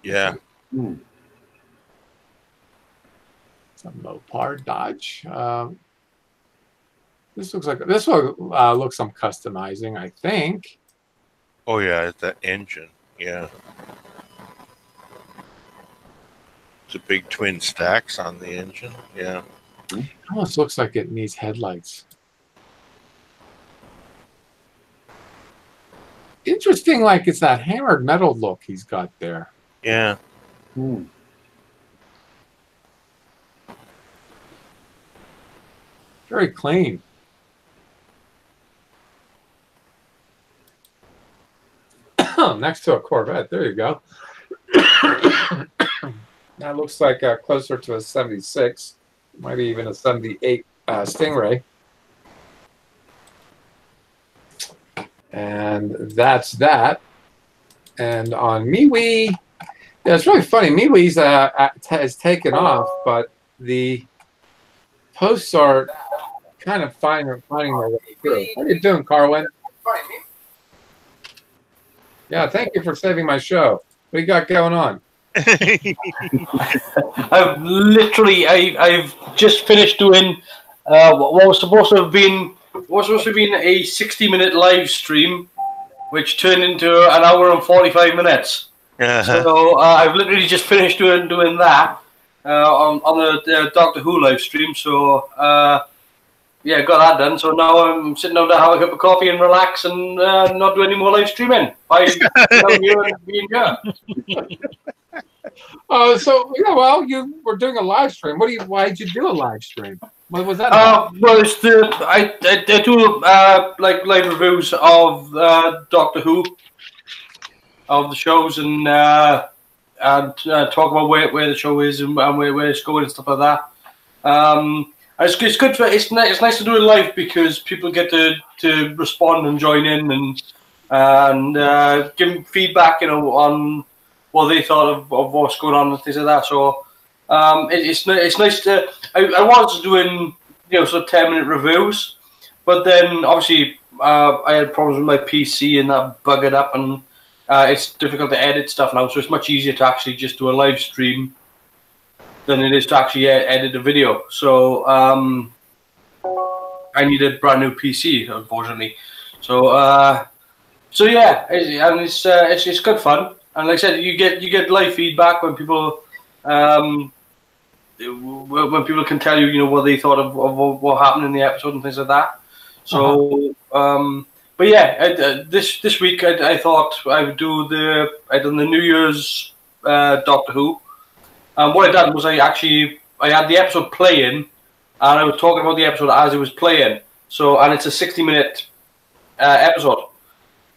Yeah. It's a Mopar Dodge. This looks like this will look some customizing, I think. Oh yeah, it's that engine. Yeah. It's a big twin stacks on the engine. Yeah. It almost looks like it needs headlights. Interesting, like it's that hammered metal look he's got there. Yeah. Very clean. Next to a Corvette. There you go. That looks like closer to a 76, maybe even a 78 Stingray. And that's that. And on MeWe, yeah, it's really funny. MeWe's has taken off, but the posts are kind of finding their way through. How are you doing, Carwin? Yeah, thank you for saving my show. What you got going on? I've just finished doing what was supposed to have been a 60-minute live stream, which turned into an hour and 45 minutes. So I've literally just finished doing that on the Doctor Who live stream. So yeah, got that done. So now I'm sitting down to have a cup of coffee and relax and not do any more live streaming. By being here. So yeah, well, you were doing a live stream. Why did you do a live stream? What was that? Well, it's I do like live reviews of Doctor Who, of the shows, and talk about where the show is and where it's going and stuff like that. It's good for it's nice to do it live because people get to respond and join in and give feedback, on what they thought of what's going on and things like that. So it's nice to. I was doing sort of 10-minute reviews, but then obviously I had problems with my PC and that buggered up, and it's difficult to edit stuff now. So it's much easier to actually just do a live stream than it is to actually edit a video. So I need a brand new PC, unfortunately. So yeah, and it's good fun. And like I said, you get live feedback when people can tell you what they thought of what happened in the episode and things like that. So but yeah, this week I thought I would do I done the New Year's Doctor Who. What I done was I had the episode playing, and I was talking about the episode as it was playing. So, and it's a 60-minute episode, of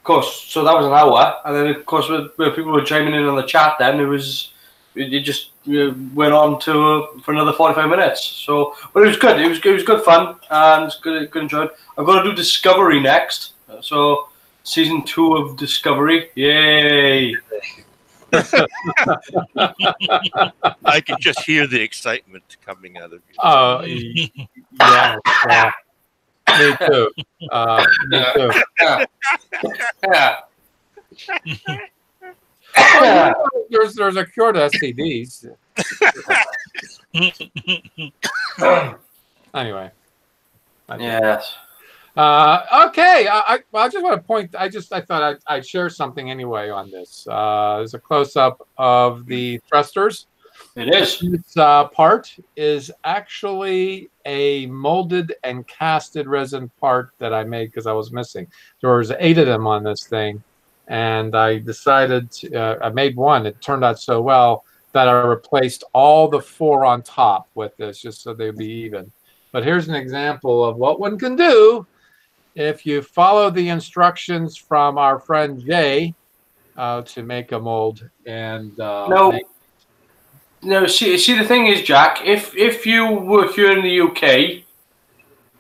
course. So that was an hour, and then of course where people were chiming in on the chat, then it just went on for another 45 minutes. So, but it was good. It was good fun, and it's good enjoyed. I'm going to do Discovery next. So, season 2 of Discovery, yay! I can just hear the excitement coming out of you. Oh, yeah. Me too. Me too. There's a cure to STDs. Anyway. Yes. Okay. I just want to point. I thought I'd share something anyway on this. There's a close up of the thrusters. It is. This part is actually a molded and casted resin part that I made because I was missing. There was 8 of them on this thing, and I decided I made one. It turned out so well that I replaced all the 4 on top with this just so they'd be even. But here's an example of what one can do if you follow the instructions from our friend Jay to make a mold. And no. See, the thing is, Jack, if you were here in the UK,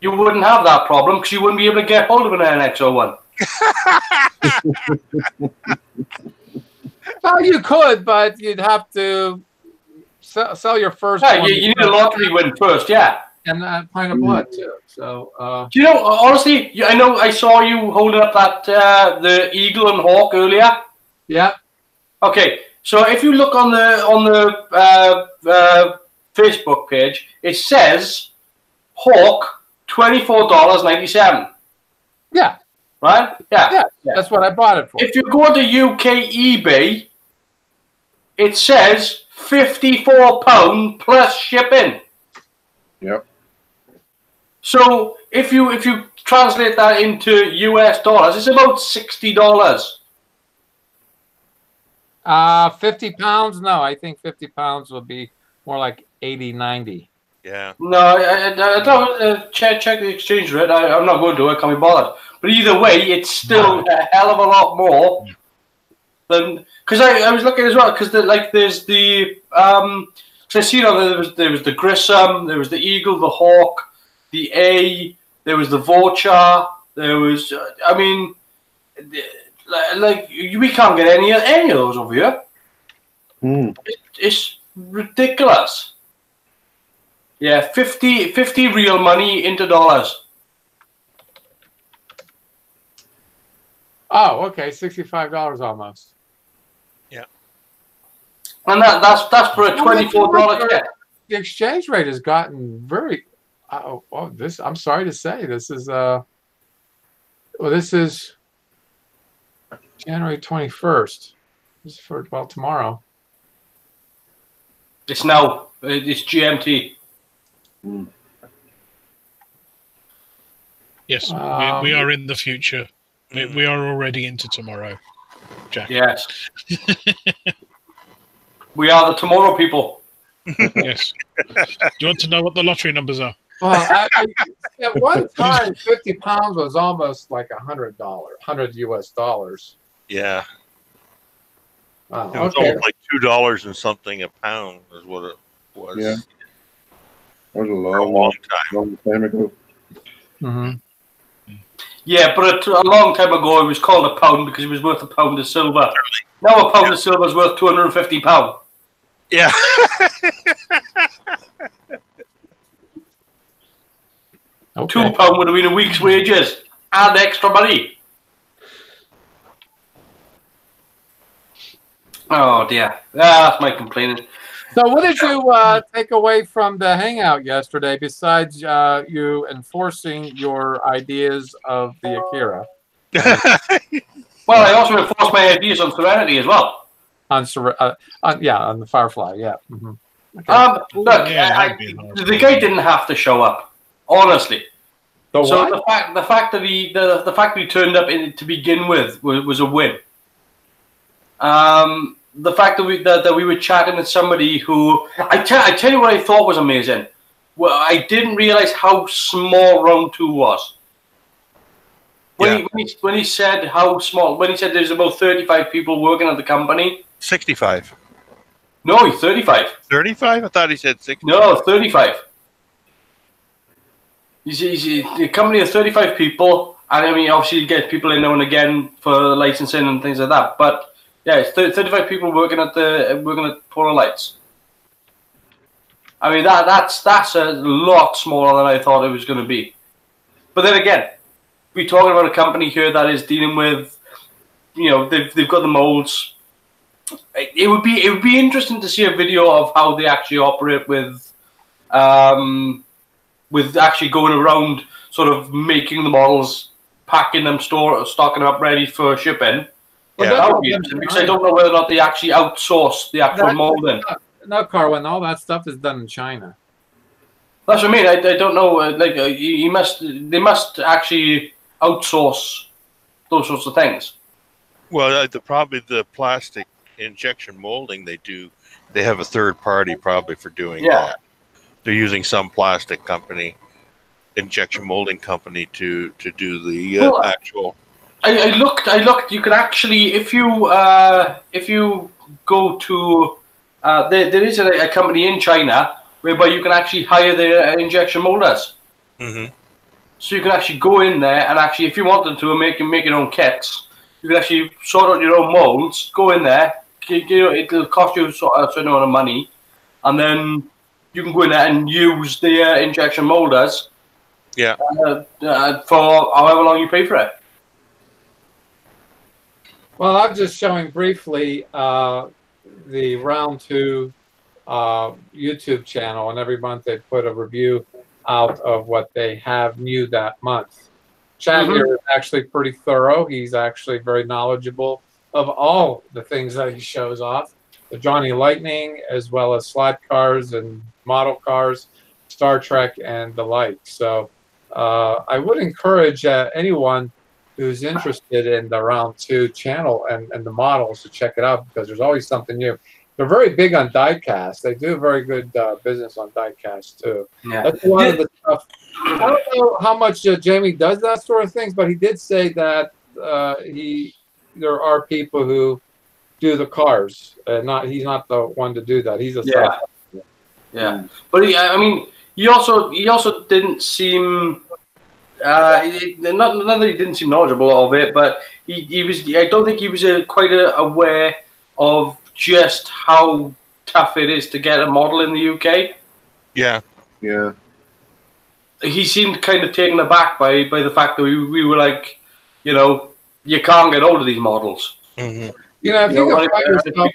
you wouldn't have that problem because you wouldn't be able to get hold of an NX01. Well, you could, but you'd have to sell your first one. You need a lottery win first, yeah. And a pint of blood too. So, do you know? Honestly, I know I saw you holding up that the eagle and hawk earlier. Yeah. Okay, so if you look on the Facebook page, it says hawk $24.97. Yeah. Right. Yeah. That's what I bought it for. If you go to UK eBay, it says £54 plus shipping. Yep. So if you translate that into US dollars, it's about $60. £50? No, I think £50 will be more like 80, 90. Yeah. No, I don't check the exchange rate. I'm not going to. I can't be bothered. But either way, it's still a hell of a lot more than because I was looking as well because there's the so I see there was the Grissom, there was the Eagle, the Hawk, the A, there was the Vulture, there was I mean, we can't get any of those over here. It's ridiculous. Yeah, 50 real money into dollars. Oh, okay, $65 almost. Yeah, and that's for a $24 kit. The exchange rate has gotten very. This I'm sorry to say this is this is January 21st. This is for tomorrow. It's now. It's GMT. Yes, we are in the future. We are already into tomorrow, Jack. Yes. We are the tomorrow people. Yes. Do you want to know what the lottery numbers are? Well, at one time, £50 was almost like $100 US dollars. Yeah. Wow. It was Okay. almost like $2 and something a pound is what it was. Yeah. That was a long time. long time ago. Mm-hmm. Yeah, but a long time ago it was called a pound because it was worth a pound of silver. Now a pound of silver is worth £250. Yeah. Okay. £2 would have been a week's wages and extra money. Oh dear. That's my complaining. So what did you take away from the hangout yesterday besides you enforcing your ideas of the Akira? Well, I also enforced my ideas on Serenity as well. On the Firefly, yeah. Mm-hmm. Okay. Look, Yeah, the guy didn't have to show up, honestly. The So what? the fact that he turned up to begin with was a win. The fact that we were chatting with somebody who I tell you what I thought was amazing. Well, I didn't realize how small round 2 was. When he said how small, when he said there's about 35 people working at the company. 65. No, 35. 35? I thought he said 60. No, 35. He's a company of 35 people, and I mean, obviously you get people in now and again for licensing and things like that. But yeah, it's 35 people working at Polar Lights. I mean, that's a lot smaller than I thought it was going to be. But then again, we're talking about a company here that is dealing with, you know, they've got the molds. It would be interesting to see a video of how they actually operate with actually going around, sort of making the models, packing them, stocking them up ready for shipping. Well, That would be interesting because I don't know whether or not they actually outsource the actual molding. No, Carwin, all that stuff is done in China. That's what I mean. I don't know. They must actually outsource those sorts of things. Well, probably the plastic injection molding they have a third party probably for doing that. They're using some plastic company, injection molding company to do the actual. I looked. You can actually, if you go to, there is a company in China whereby you can actually hire their injection molders. Mm-hmm. So you can actually go in there and actually, if you wanted to make your own kits, you can actually sort out your own molds. Go in there. It'll cost you a certain amount of money, and then you can go in there and use the injection molders. Yeah. For however long you pay for it. Well, I'm just showing briefly the Round 2 YouTube channel, and every month they put a review out of what they have new that month. Chad here is actually pretty thorough. He's actually very knowledgeable of all the things that he shows off. The Johnny Lightning, as well as slot cars and model cars, Star Trek, and the like. So I would encourage anyone who's interested in the Round 2 channel and the models to check it out, because there's always something new. They're very big on diecast. They do very good business on diecast too. Yeah. That's a lot of the stuff. I don't know how much Jamie does that sort of things, but he did say that there are people who do the cars. He's not the one to do that. He's a yeah. But he also didn't seem. Not that he didn't seem knowledgeable of it, but he was. I don't think he was quite aware of just how tough it is to get a model in the UK. Yeah. Yeah. He seemed kind of taken aback by the fact that we were like, you know, you can't get hold of these models. Mm-hmm. You know, if you can find yourself,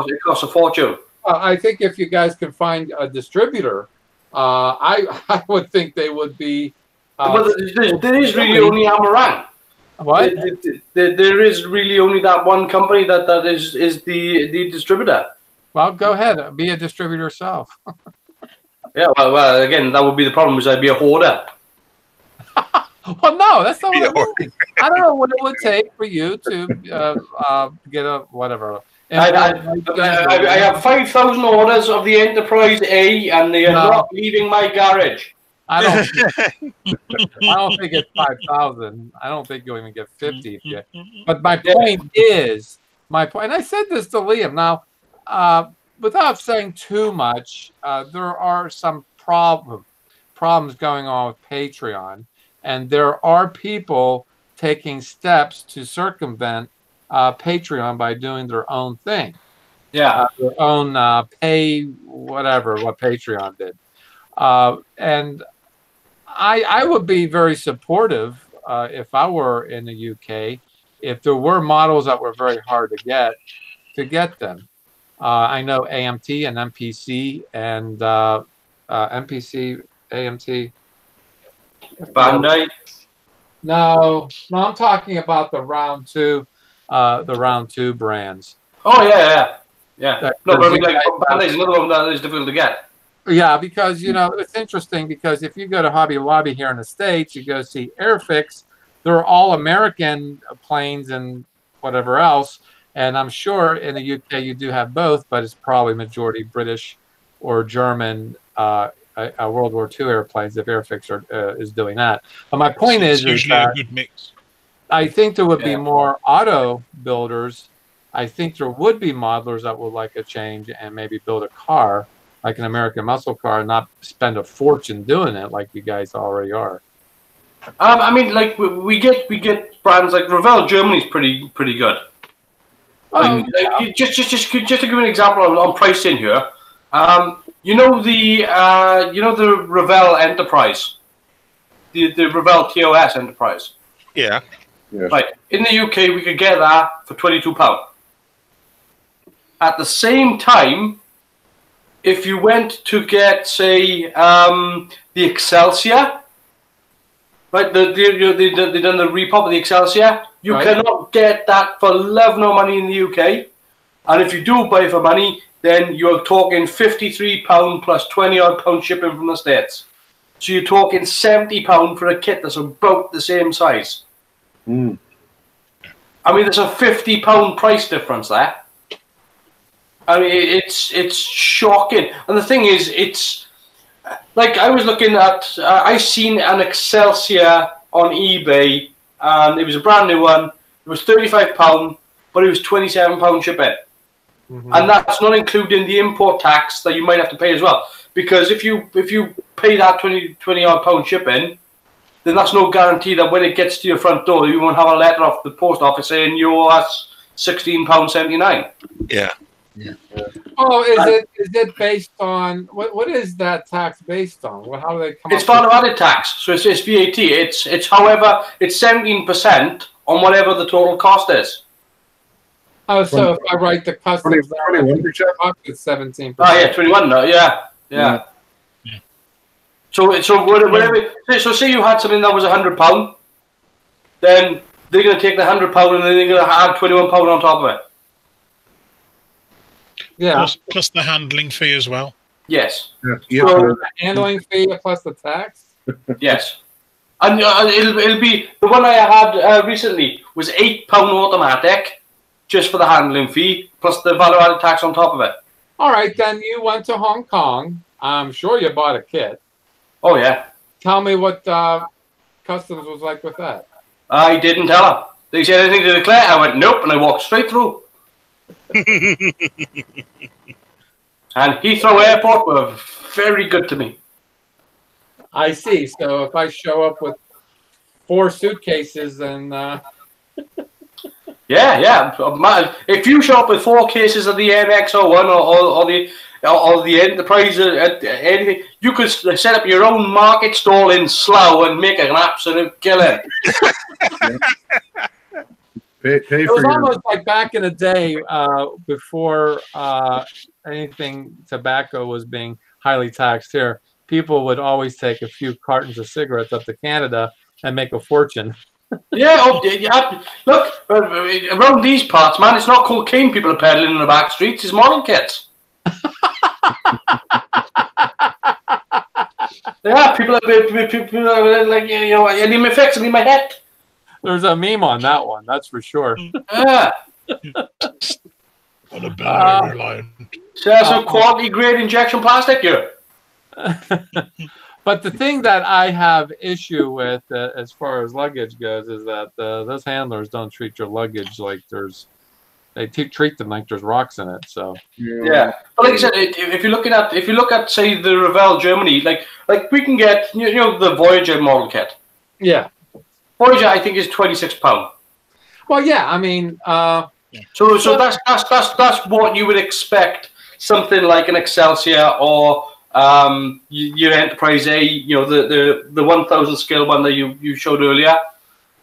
it costs a fortune. I think if you guys can find a distributor, I would think they would be. But there is really only Amarang. What? There is really only that one company that is the distributor. Well, go ahead, be a distributor yourself. Yeah, well, again, that would be the problem. Is I'd be a hoarder. Well, no, that's not what I mean. I don't know what it would take for you to get a whatever. I have 5,000 orders of the Enterprise A, and they are not leaving my garage. I don't think it's 5,000. I don't think you'll even get 50. But my point is my point, and I said this to Liam. Now, without saying too much, there are some problems going on with Patreon, and there are people taking steps to circumvent Patreon by doing their own thing. Yeah. Their own pay, whatever, what Patreon did. And I would be very supportive if I were in the UK, if there were models that were very hard to get them. I know AMT and MPC and MPC, AMT. Bandai. No, I'm talking about the round two brands. Oh yeah. No, but I mean, like Bandai is another one that is difficult to get. Yeah, because it's interesting because if you go to Hobby Lobby here in the States, you go see Airfix, they're all American planes and whatever else. And I'm sure in the UK you do have both, but it's probably majority British or German World War II airplanes if Airfix is doing that. But my point is usually a good mix. I think there would be more auto builders. I think there would be modelers that would like a change and maybe build a car like an American muscle car and not spend a fortune doing it like you guys already are. I mean, like we get brands like Revell. Germany's pretty good. Just to give you an example on pricing here, you know the Revell Enterprise, the Revell TOS Enterprise. Yeah. Yes. Right. In the UK, we could get that for £22. At the same time, if you went to get, say, the Excelsior, right? They done the repop of the Excelsior. You cannot get that for love nor money in the UK. And if you do buy for money, then you're talking £53 plus £20 shipping from the States. So you're talking £70 for a kit that's about the same size. Mm. I mean, there's a £50 price difference there. I mean, it's shocking. And the thing is, it's like I was looking at. I seen an Excelsior on eBay, and it was a brand new one. It was £35, but it was £27 shipping, and that's not including the import tax that you might have to pay as well. Because if you pay that £20 shipping, then that's no guarantee that when it gets to your front door, you won't have a letter off the post office saying you're £16.79. Yeah. Yeah. Oh, is it based on what is that tax based on? How do they come? It's value added tax, so it's VAT. It's however it's 17% on whatever the total cost is. Oh, so if I write the customs, 21%. it's 17%. Oh yeah, 21. No, yeah. So whatever. So say you had something that was £100, then they're going to take the £100 and then they're going to add £21 on top of it. Yeah. Plus the handling fee as well. Yes. Yeah. So the handling fee plus the tax. Yes. And it'll be the one I had recently was £8 automatic, just for the handling fee plus the value added tax on top of it. All right, then you went to Hong Kong. I'm sure you bought a kit. Oh yeah. Tell me what customs was like with that. I didn't tell her. They said anything to declare. I went nope, and I walked straight through. And Heathrow Airport were very good to me. I see. So if I show up with 4 suitcases and yeah. If you show up with 4 cases of the NX01 or the Enterprise, anything, you could set up your own market stall in Slough and make an absolute killing. It was almost like back in the day before anything tobacco was being highly taxed here. People would always take a few cartons of cigarettes up to Canada and make a fortune. Yeah, look, around these parts, man, it's not cocaine people are peddling in the back streets, it's model kits. Yeah, people are like, I need my fix, I need my head. There's a meme on that one, that's for sure. Yeah. What a bad reliant. So that's a quality grade injection plastic here. But the thing that I have issue with as far as luggage goes is that those handlers don't treat your luggage like there's they treat them like there's rocks in it. So yeah, but like I said, if you look at say the Revell Germany, like we can get you know the Voyager model kit. Yeah, Voyager I think is £26. well, yeah, I mean, so that's what you would expect something like an Excelsior or your Enterprise A, you know, the 1000 scale one that you showed earlier.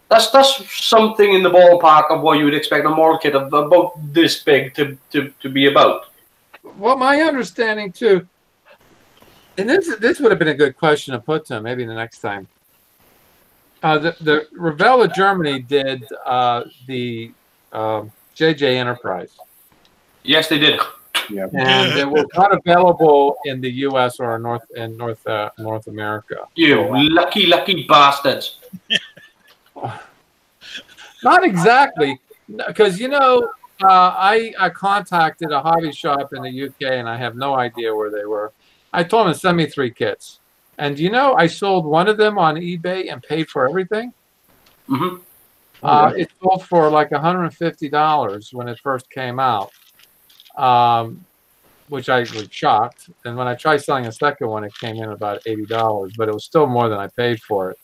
That's something in the ballpark of what you would expect a model kit of about this big to be about. Well, my understanding too, and this would have been a good question to put to him maybe the next time. The Revell of Germany did the JJ Enterprise. Yes, they did. Yeah. And it was not available in the U.S. or North America. You lucky bastards. Not exactly, because you know, I contacted a hobby shop in the UK, and I have no idea where they were. I told them to send me 3 kits, and you know, I sold one of them on eBay and paid for everything. Mm-hmm. It sold for like $150 when it first came out, which I was shocked. And when I tried selling a second one, it came in about $80, but it was still more than I paid for it.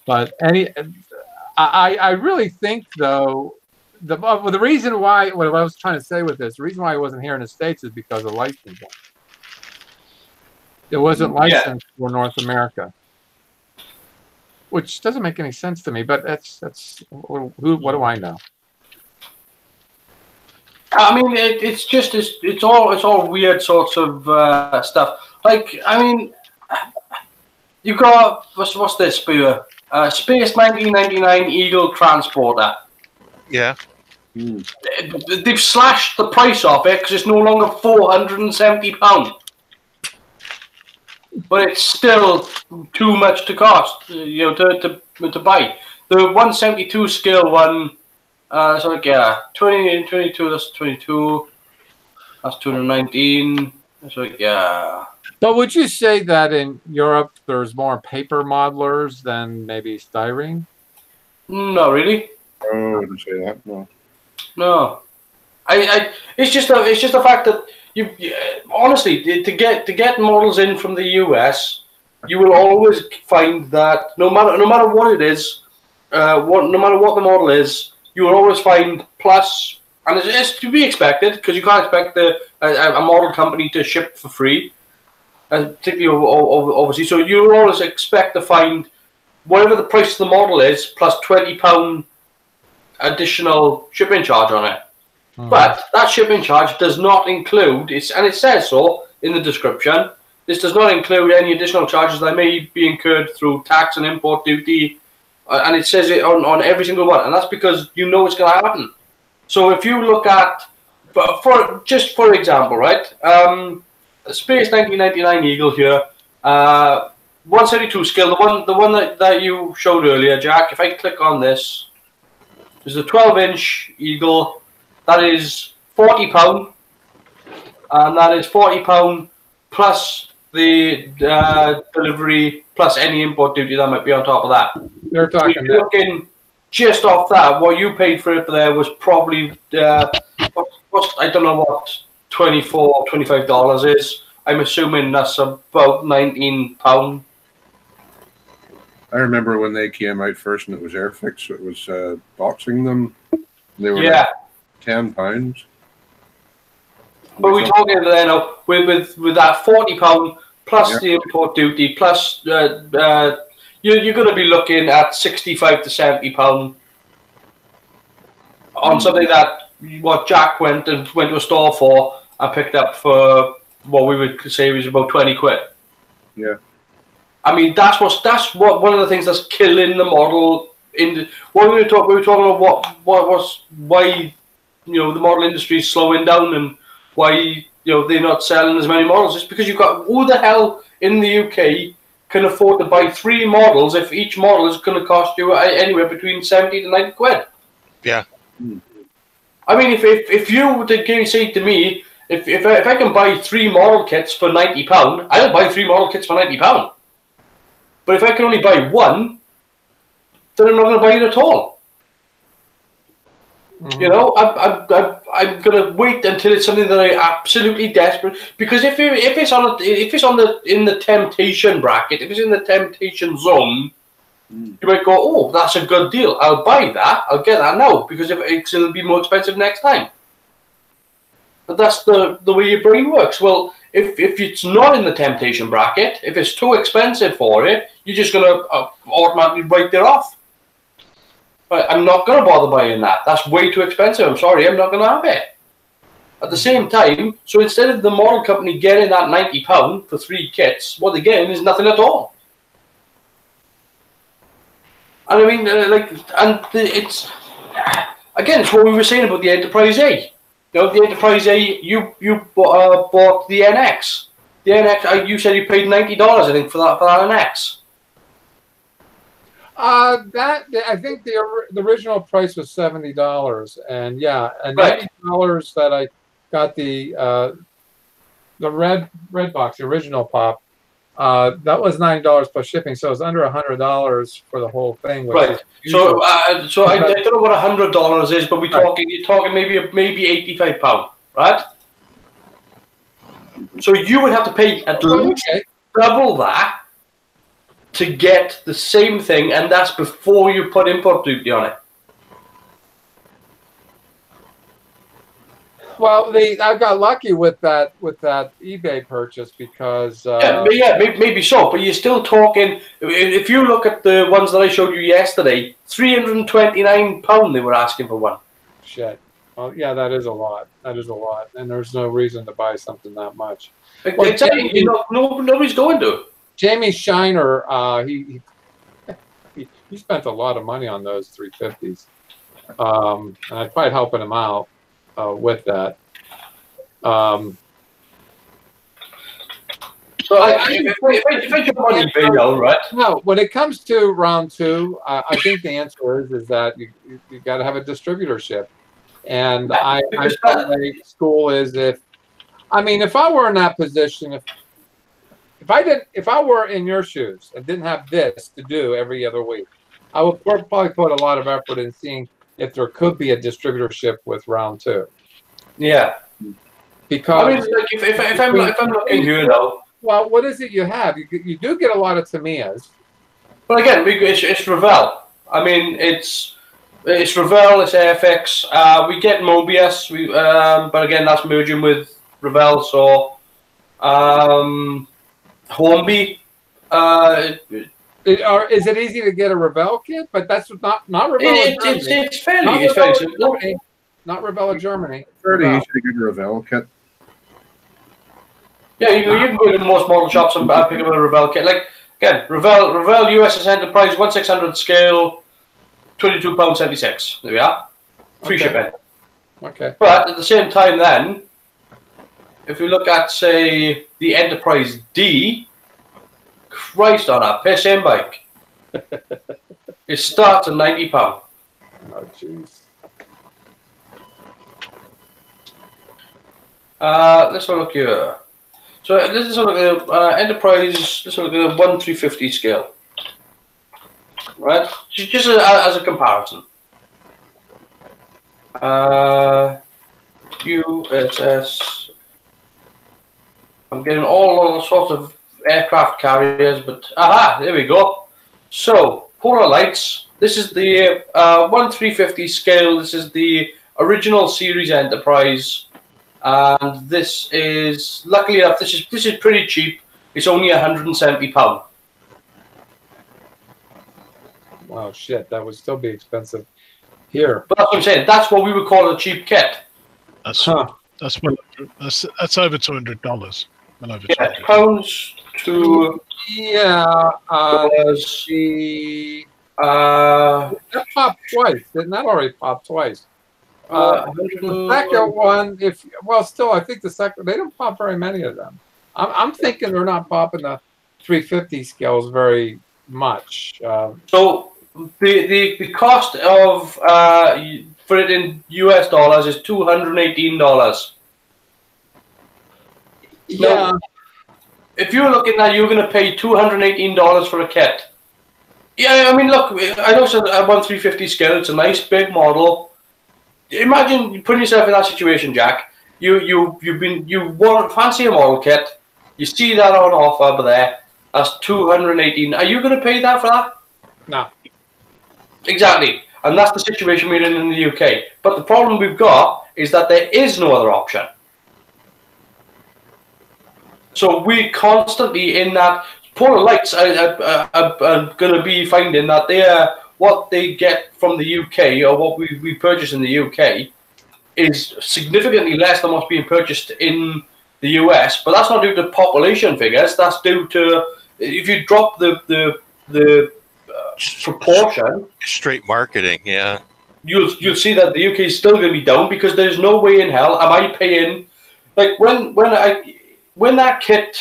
But I really think though, the reason why, what I was trying to say with this, the reason why I wasn't here in the States is because of licensing. It wasn't licensed for North America, which doesn't make any sense to me. But what do I know? I mean, it's all weird sorts of stuff. Like, I mean, you got what's this for you? Space 1999 Eagle Transporter. Yeah. They've slashed the price off it because it's no longer £470, but it's still too much to cost. You know, to buy the 172 scale one. So like, yeah, 22. That's 22. That's 219. So like, yeah. But would you say that in Europe there's more paper modelers than maybe styrene? Not really. Oh, I wouldn't say that. No. No. It's just a fact that you honestly to get models in from the US, you will always find that no matter what it is, no matter what the model is, you will always find plus, and it's to be expected because you can't expect a model company to ship for free. Particularly obviously, so you always expect to find whatever the price of the model is plus £20 additional shipping charge on it. But that shipping charge does not include and it says so in the description. This does not include any additional charges that may be incurred through tax and import duty, and it says it on every single one, and that's because you know it's going to happen. So if you look at, for example, right? Space 1999 Eagle here, 172 scale, the one that you showed earlier, Jack. If I click on this, there's a 12-inch Eagle. That is £40, and that is £40 plus the delivery plus any import duty that might be on top of that. They're talking. So you're looking just off that. What you paid for it there was probably I don't know what $24, $25 is. I'm assuming that's about £19. I remember when they came out first and it was Airfix, it was boxing them. They were like £10. But we're talking then with that £40 plus the import duty plus you're going to be looking at £65 to £70 on something that what Jack went to a store for and picked up for what we would say was about 20 quid. Yeah. I mean that's what one of the things that's killing the model what we were talking about why the model industry is slowing down and why they're not selling as many models. It's because you've got who the hell in the UK can afford to buy 3 models if each model is going to cost you anywhere between 70 to 90 quid. Yeah. I mean, if you were to say to me, if I can buy 3 model kits for £90, I'll buy 3 model kits for £90. But if I can only buy one, then I'm not going to buy it at all. You know, I'm gonna wait until it's something that I absolutely desperate. Because if it's in the temptation bracket, if it's in the temptation zone, you might go, oh, that's a good deal. I'll buy that. I'll get that now because it'll be more expensive next time. But that's the way your brain works. Well, if it's not in the temptation bracket, if it's too expensive for it, you're just gonna automatically write it off. But I'm not gonna bother buying that. That's way too expensive. I'm sorry, I'm not gonna have it. At the same time, so instead of the model company getting that £90 for 3 kits, what they're getting is nothing at all. And I mean, it's again, it's what we were saying about the Enterprise A. You know, the Enterprise A, you bought the NX. The NX, you said you paid $90, I think, for that NX. I think the original price was $70, and yeah, and $90 that I got the red box, the original pop. That was $9 plus shipping, so it's under $100 for the whole thing. Right. So I don't know what $100 is, but you're talking maybe £85, right? So you would have to pay at least double that to get the same thing, and that's before you put import duty on it. Well, I got lucky with that eBay purchase because maybe so, but you're still talking. If you look at the ones that I showed you yesterday, £329 they were asking for one. Shit. Well, yeah, that is a lot. That is a lot, and there's no reason to buy something that much. Exactly. Nobody's going to. Jamie Shiner, he spent a lot of money on those 350s, and I tried helping him out with that. So if I jump on eBay now, right? No, when it comes to round 2, I think the answer is that you got to have a distributorship, and my school is if I were in that position, if I were in your shoes and didn't have this to do every other week, I would probably put a lot of effort in seeing if there could be a distributorship with round 2. Yeah. Because I mean, like if I'm looking here now. Well, what is it you have? You do get a lot of Tamiyas. But again, it's Revell. I mean, it's Revell, it's AFX. We get Mobius, but again, that's merging with Revell. So, Hornby. Is it easy to get a Revell kit? But that's not Revell. It's fairly simple. Not Revell of Germany. It's fairly easy to get a Revell kit. Yeah, you can go to most model shops and pick up a Revell kit. Like again, Revell USS Enterprise 1600 scale, £22.76. There we are. Free shipping. Okay. But at the same time, then, if you look at say the Enterprise D, Christ on a piss-in bike, it starts at £90. Oh jeez. Let's have a look here. So this is a look at Enterprise. Let's look at a 1/350 scale, right? Just as a comparison. USS. I'm getting all sorts of aircraft carriers, but there we go. So Polar Lights. This is the 1/350 scale. This is the original series Enterprise. And this is, luckily enough, this is pretty cheap. It's only £170. Wow, shit, that would still be expensive here. But that's what I'm saying. That's what we would call a cheap kit. That's over $200. Well over $200. Pounds to that popped twice. Didn't that already pop twice? The second one, still, I think the second, they don't pop very many of them. I'm thinking they're not popping the 350 scales very much. So the cost of for it in US dollars is $218. Yeah. Now, if you're looking at, you're going to pay $218 for a kit. Yeah, I mean, look, I know it's a 1/350 scale. It's a nice big model. imagine putting yourself in that situation, Jack. You want fancy a model kit. You see that on offer over there. That's 218. Are you going to pay that for that? No. Exactly. And that's the situation we're in the UK. But the problem we've got is that there is no other option. So we're constantly in that. Polar lights are going to be finding that they are what they get from the UK or what we purchase in the UK is significantly less than what's being purchased in the US. But that's not due to population figures. That's due to if you drop the proportion, straight marketing, yeah. You'll see that the UK is still going to be down because there's no way in hell am I paying like when that kit.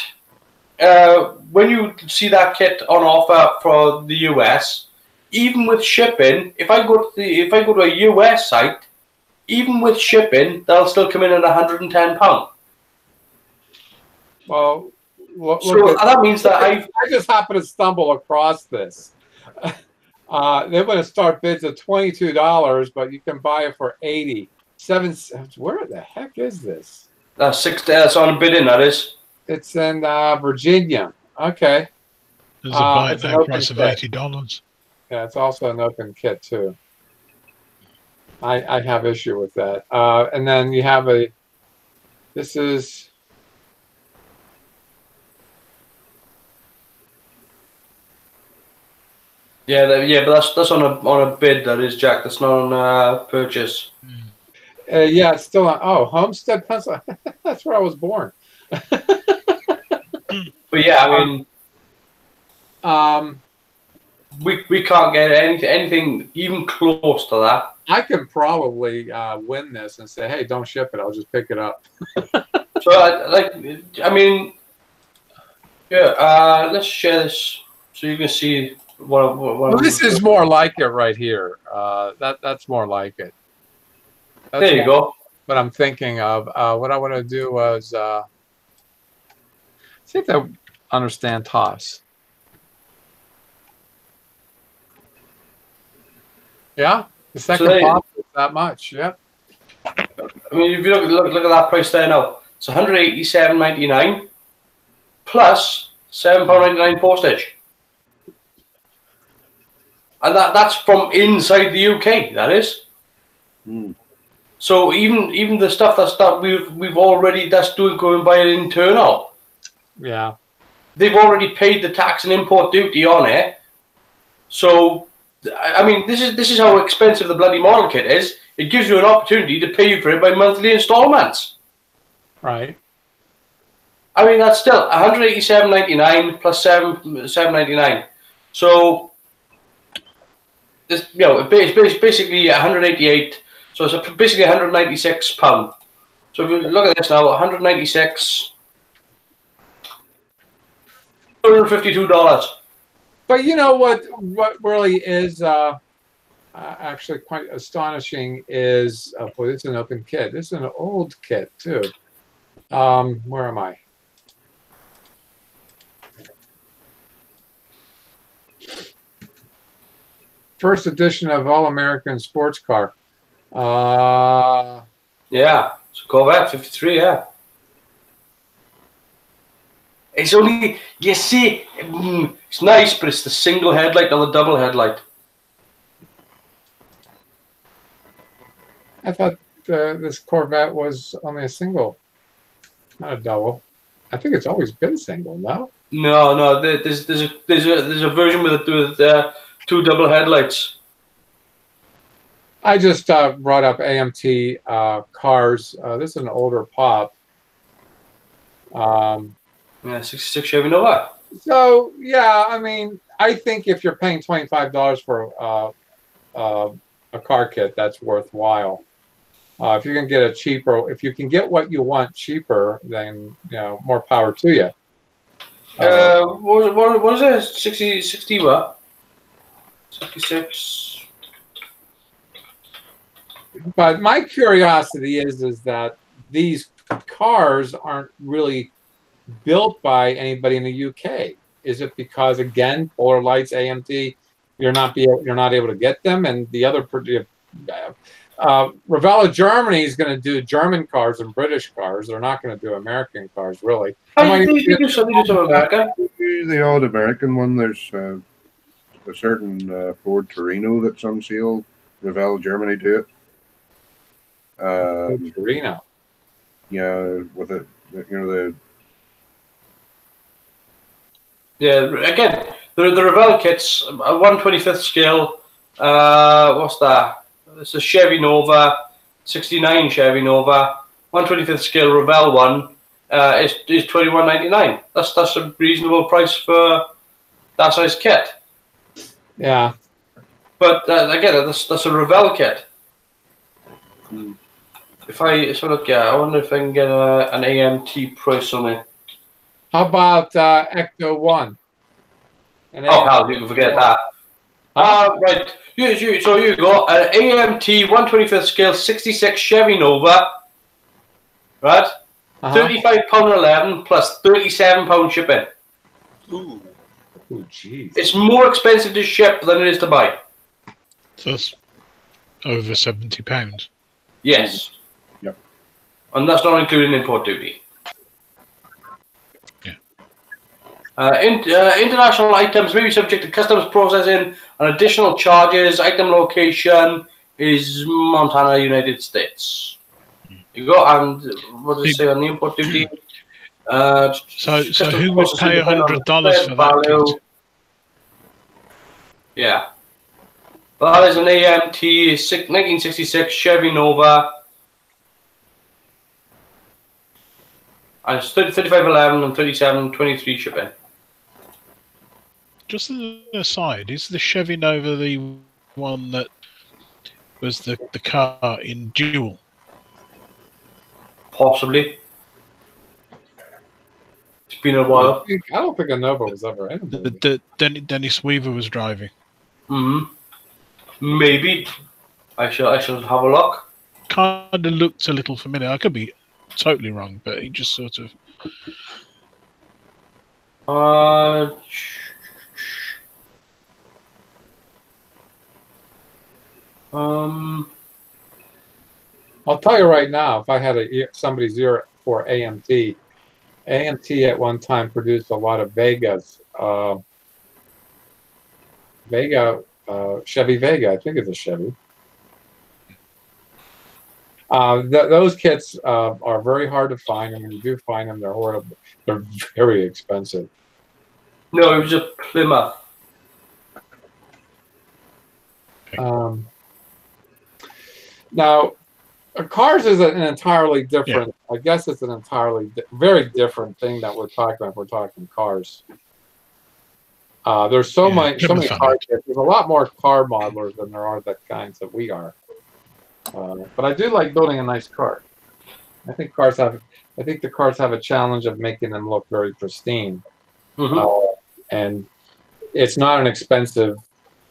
When you see that kit on offer for the US, even with shipping, if I go to a US site, even with shipping, that'll still come in at £110. Well, so that means that I just happened to stumble across this. They want to start bids at $22, but you can buy it for $87. Where the heck is this? That's That's on a bidding. That is. It's in Virginia. Okay. There's a buy at no price of $80. Yeah, it's also an open kit too. I have issue with that. And then you have this is. Yeah, but that's on a bid. That is, Jack. That's not on a purchase. Yeah, it's still on. Oh, Homestead, Pennsylvania. That's where I was born. But yeah, I mean, we can't get anything even close to that. I can probably win this and say, hey, don't ship it. I'll just pick it up. So, I mean, yeah. Let's share this so you can see what well, this is more like it right here. That's more like it. That's there you go. What I'm thinking of. What I want to do was see if I understand toss. Yeah, the second toss is that much. Yep. I mean, if you look at that price there now, it's $187.99 plus £7.99 postage, and that's from inside the UK. That is. Mm. So even the stuff that we've already going by an internal. Yeah. They've already paid the tax and import duty on it. So, I mean, this is how expensive the bloody model kit is. It gives you an opportunity to pay for it by monthly installments. Right. I mean, that's still $187.99 plus $7.99. So, this, it's basically $188. So it's basically £196. So if you look at this now, $196. $252. But you know what really is actually quite astonishing is boy, this is an open kit. This is an old kit too. Where am I? First edition of All American Sports Car. Yeah, it's a Corvette 53. Yeah. It's only, you see, it's nice, but it's the single headlight or the double headlight. I thought this Corvette was only a single, not a double. I think it's always been single, no? No. There's a version with two double headlights. I just brought up AMT cars. This is an older pop. Yeah, 66 Chevy Nova. So yeah, I mean, I think if you're paying $25 for a car kit, that's worthwhile. If you can get a cheaper, if you can get what you want cheaper, then more power to you. What is it? 60 what? 66. But my curiosity is that these cars aren't really built by anybody in the UK. Is it because, again, Polar Lights, AMT, you're not able to get them, and the other Revella Germany is going to do German cars and British cars. They're not going to do American cars, really. I think they do some American. The odd American one, there's a certain Ford Torino that's on sale. Revella Germany do it. Torino. Yeah, with it, the. Yeah, again, the Revell kits, 1/25th scale. What's that? It's a Chevy Nova, 69 Chevy Nova, 1/25th scale Revell one. Is $21.99. That's a reasonable price for that size kit. Yeah. But again, that's a Revell kit. If I look, I wonder if I can get an AMT price on it. How about Ecto 1? Oh, hell, you can forget that. Right. So you go an AMT 1/25th scale 66 Chevy Nova, right? £35.11 plus £37 shipping. Ooh. Oh, jeez. It's more expensive to ship than it is to buy. So that's over £70. Yes. Yep. And that's not including import duty. Yeah. International items may be subject to customs processing and additional charges. Item location is Montana, United States. You go, and what does it say on the import duty? So who would pay $100 for that kit? Yeah. That is an AMT 1966 Chevy Nova. And it's $35.11 and $37.23 shipping. Just as an aside, is the Chevy Nova the one that was the car in Duel? Possibly. It's been a while. I don't think a Nova was ever in it. Dennis Weaver was driving. Maybe. I shall have a look. Kind of looked a little familiar. I could be totally wrong, but he just sort of. I'll tell you right now, if I had somebody's ear for AMT at one time produced a lot of Vegas. Chevy Vega, I think it's a Chevy. Those kits are very hard to find, and when you do find them, they're horrible. They're very expensive. No, it was a Plymouth. Now, cars is an entirely different. Yeah. I guess it's an entirely very different thing that we're talking about. If we're talking cars. There's so many car kits. There's a lot more car modelers than there are the kinds that we are. But I do like building a nice car. I think the cars have a challenge of making them look very pristine. And it's not an expensive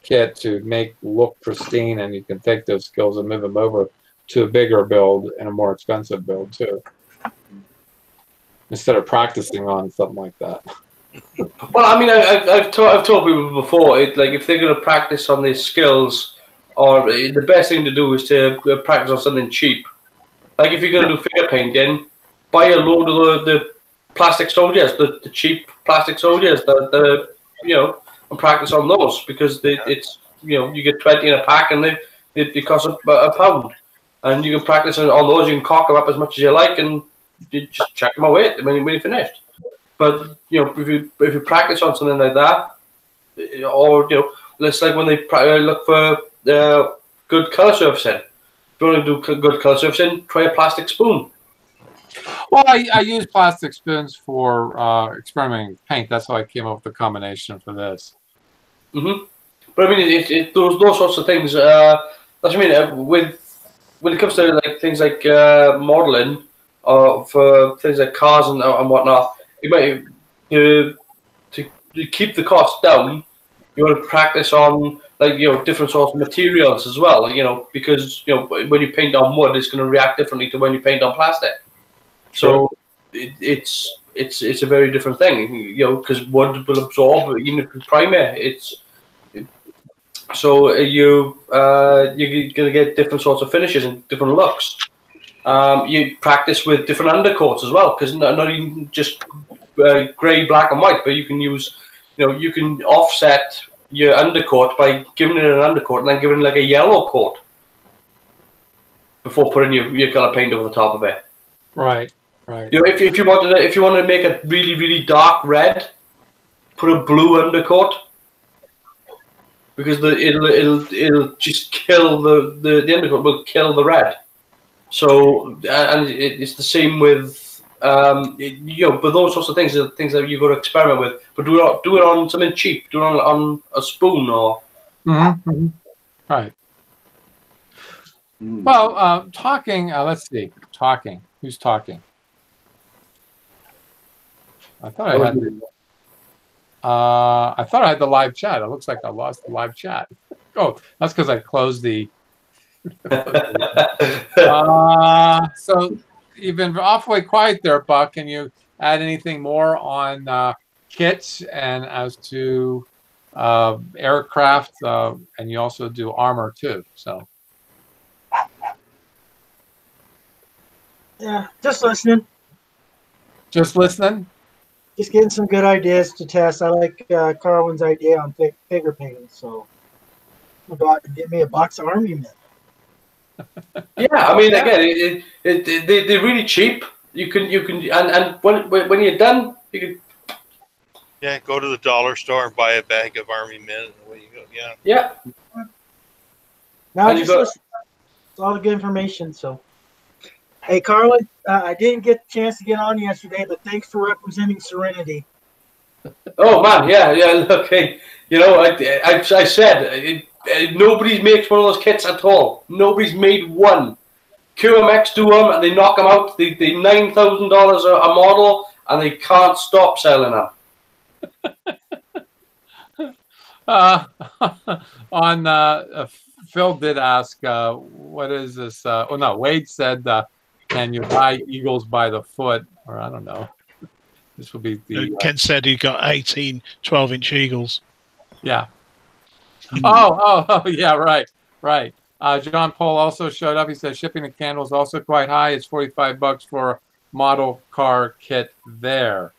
kit to make look pristine, and you can take those skills and move them over to a bigger build and a more expensive build too, instead of practicing on something like that. Well, I mean, I've told people before, like if they're going to practice on these skills, or the best thing to do is to practice on something cheap. Like if you're going to do figure painting, buy a load of the plastic soldiers, the cheap plastic soldiers, and practice on those, because it's you get 20 in a pack and they cost £1, and you can practice on those. You can cock them up as much as you like, and you just check them away when you're finished. But if you practice on something like that, or it's like when they look for good color surfacing. If you want to do good color surfacing, try a plastic spoon. Well, I use plastic spoons for experimenting with paint. That's how I came up with the combination for this. But I mean, those sorts of things. That's what I mean. When it comes to like things like modeling, or for things like cars and whatnot, you might to keep the cost down. You want to practice on different sorts of materials as well. Because when you paint on wood, it's going to react differently to when you paint on plastic. So it's a very different thing, because wood will absorb even if you prime it. So you're gonna get different sorts of finishes and different looks. You practice with different undercoats as well, because not even just grey, black, and white, but you can use, you can offset your undercoat by giving it an undercoat and then giving it like a yellow coat before putting your color paint over the top of it. Right, right. If you wanted to make it really, really dark red, put a blue undercoat, because it'll just kill the undercoat will kill the red. So and it's the same with but those sorts of things are things that you've got to experiment with. But do it on something cheap. Do it on a spoon or. Mm-hmm. Mm-hmm. Right. Well, talking. Let's see. Talking. Who's talking? I thought I had. I thought I had the live chat. It looks like I lost the live chat. Oh, that's because I closed the. So you've been awfully quiet there, Buck. Can you add anything more on kits and as to aircraft? And you also do armor too. So. Yeah, just listening. Just listening? Just getting some good ideas to test. I like Carwin's idea on figure painting, so I'm about to get me a box of Army Men. Yeah, I mean, again, they're really cheap. You can and when you're done, you can. Yeah, go to the dollar store and buy a bag of Army Men, and away you go. Yeah. Yeah. Now just listen. It's all the good information. So, hey, Carwin, I didn't get a chance to get on yesterday, but thanks for representing Serenity. Oh man, yeah. Okay, I said. Nobody makes one of those kits at all. Nobody's made one. QMX do them and they knock them out. They $9,000 a model and they can't stop selling them. Phil did ask, what is this? Oh no, Wade said, can you buy eagles by the foot? Or I don't know. This will be the. Ken said he got 18 12-inch eagles. Yeah. Oh, yeah, right. John Paul also showed up. He said shipping the candle is also quite high. It's $45 for a model car kit there.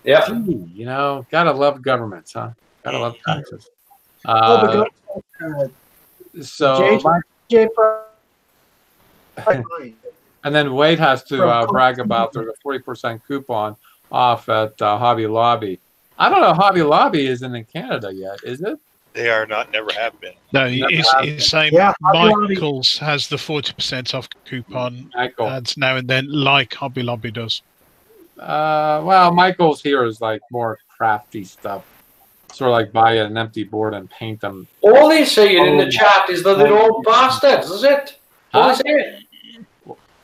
Yeah. Gee, gotta love governments, huh? Gotta love taxes. And then Wade has to brag about there's a 40% coupon off at Hobby Lobby. I don't know. Hobby Lobby isn't in Canada yet, is it? They are not. Never have been. No, it's saying Michael's has the 40% off coupon ads now and then, like Hobby Lobby does. Well, Michael's here is like more crafty stuff. Sort of like buy an empty board and paint them. All they're saying in the chat is that they're all bastards, is it? All they're saying.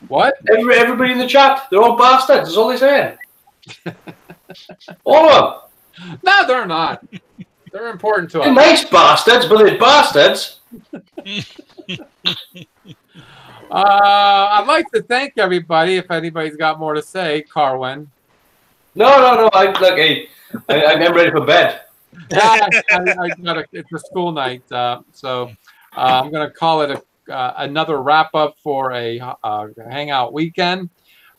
What? Everybody in the chat, they're all bastards. That's all they're saying. All of them. No, they're not. They're important to us. They're nice bastards, but they're bastards. I'd like to thank everybody. If anybody's got more to say, Carwin. No. I'm ready for bed. Yeah, it's a school night, so I'm going to call it another wrap up for a hangout weekend.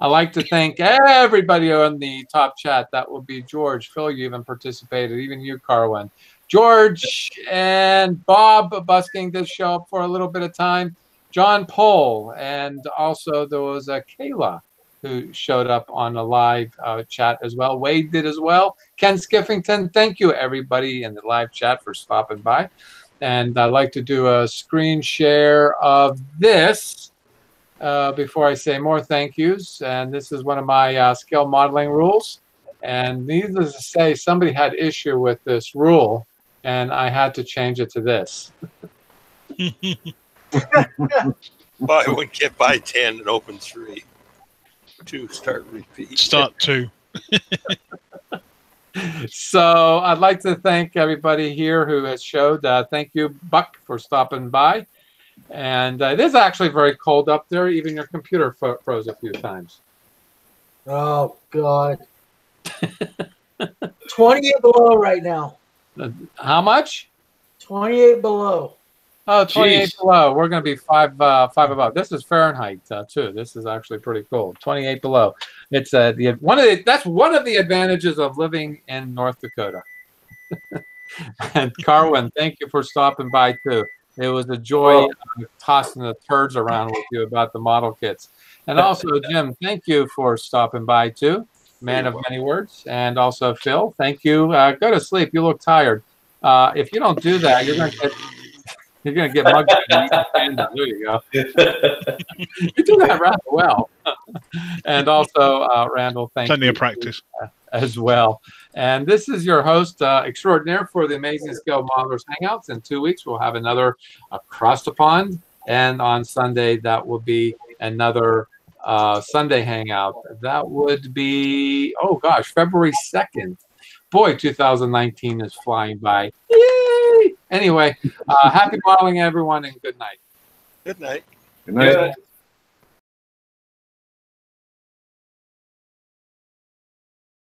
I'd like to thank everybody on the top chat. That will be George, Phil, you even participated, even you, Carwin. George and Bob Busking did show up for a little bit of time. John Pohl, and also there was Kayla who showed up on a live chat as well. Wade did as well. Ken Skiffington, thank you everybody in the live chat for stopping by. And I'd like to do a screen share of this before I say more thank yous. And this is one of my skill modeling rules. And needless to say, somebody had issue with this rule, and I had to change it to this. Buy one, get buy 10, and open 3. 2, start, repeat. Start 2. So I'd like to thank everybody here who has showed. Thank you, Buck, for stopping by. And it is actually very cold up there. Even your computer froze a few times. Oh, God. 20 below right now. How much? 28 below. Oh, 28 Jeez. below. We're going to be five above. This is Fahrenheit too. This is actually pretty cool. 28 below. It's that's one of the advantages of living in North Dakota. And Carwin, thank you for stopping by too. It was a joy tossing the turds around with you about the model kits. And also, Jim, thank you for stopping by too. Man of many words. And also, Phil, thank you. Go to sleep. You look tired. If you don't do that, you're going to get mugged. There you go. You do that rather well. And also, Randall, thank you. Plenty of practice. As well. And this is your host extraordinaire for the Amazing Scale Modelers Hangouts. In 2 weeks, we'll have another Across the Pond. And on Sunday, that will be another Sunday Hangout. That would be, oh gosh, February 2nd. Boy, 2019 is flying by. Yay! Anyway, happy modeling, everyone, and good night. Good night. Good night.